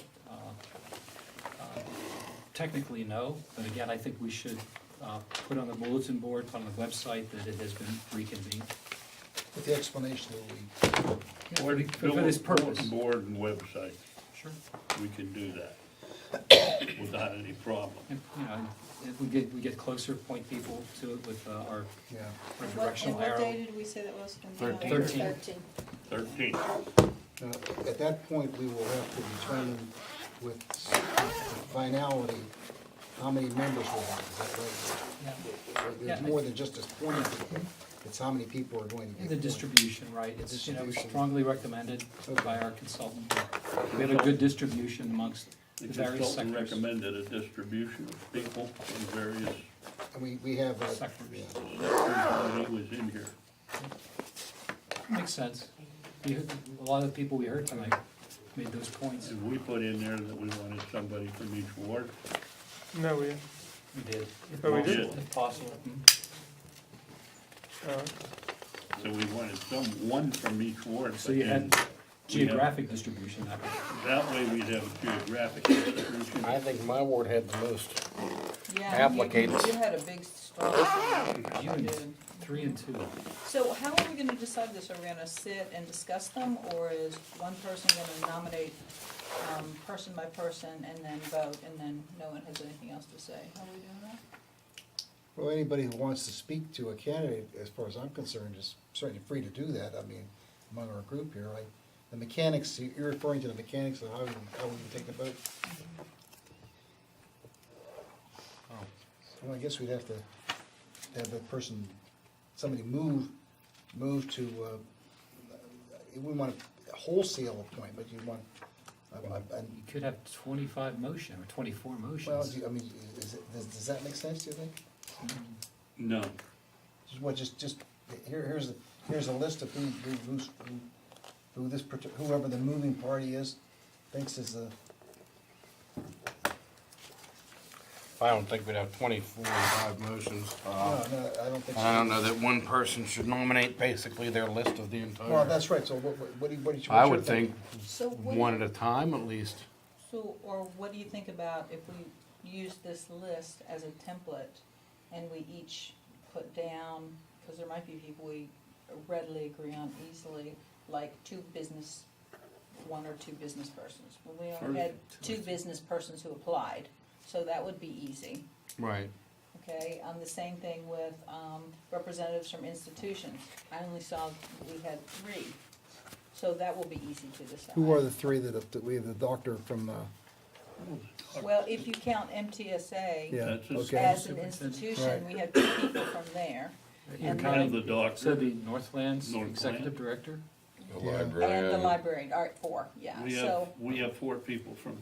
technically no, but again, I think we should put on the bulletin board, put on the website that it has been reconvened. With the explanation that we. For this purpose. Bulletin board and website, Sure. we can do that without any problem. And, if we get closer, point people to it with our Yeah. And directional what arrow. day did we say that was? 13. 13. At that point, we will have to determine with finality how many members will have, is that right? Yeah. There's more than just this point, it's how many people are going to be And the appointed. distribution, right, it's, Distribution. strongly recommended Okay. by our consultant. We have a good distribution amongst The the various consultant sectors. recommended a distribution of people in various And we have, Sectors. yeah. sectors when he was in here. Makes sense. A lot of the people we heard tonight made those points. And we put in there that we wanted somebody from each ward. No, we, We did. Oh, we did? If possible. So we wanted one from each ward. So but you then had geographic distribution that way. That way we'd have a geographic distribution. I think my ward had the most. Yeah, Applicants. You had a big strong. You and 3 and 2. So how are we gonna decide this? Are we gonna sit and discuss them, or is one person gonna nominate, person by person and then vote, and then no one has anything else to say? How are we doing that? Well, anybody who wants to speak to a candidate, as far as I'm concerned, is certainly free to do that, I mean, among our group here, right? The mechanics, you're referring to the mechanics of how we take the vote? Well, I guess we'd have to have that person, somebody move to, you wouldn't want a wholesale appointment, you'd want, You could have 25 motion, or 24 well, motions. I mean, does that make sense, do you think? No. Here's a list of whoever the moving party is, thinks is the, I don't think we'd have 24 or 5 motions. no, I don't think so. I don't know that one person should nominate basically their list of the entire. Well, that's right, so what do you, what's your I would think So what, one at a time at least. so, or what do you think about if we use this list as a template and we each put down, because there might be people we readily agree on easily, like one or two business persons. Well, we only had two business persons who applied, so that would be easy, Right. okay? The same thing with, representatives from institutions. I only saw, we had 3, so that will be easy to decide. Who are the three that we have the doctor from, Well, if you count MTSA yeah, That's a- okay. as an institution, Right. we have 2 people from there. You're And Have counting, the doctor. so the Northlands Northland. Executive Director? The Yeah. And the librarian, librarian, all right, 4, yeah, so, We have 4 people from,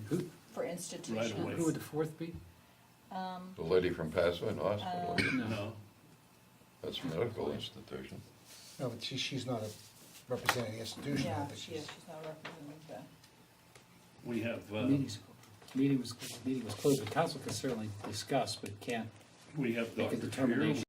for Right institutions. away. Who would the 4th be? the lady from Passman Hospital, no. that's a medical institution. No, but she's not representing the institution, I Yeah, think she is, she's. she's not representing that. We have, Meeting was closed, but council can certainly discuss, but can't we have make a Dr. determination.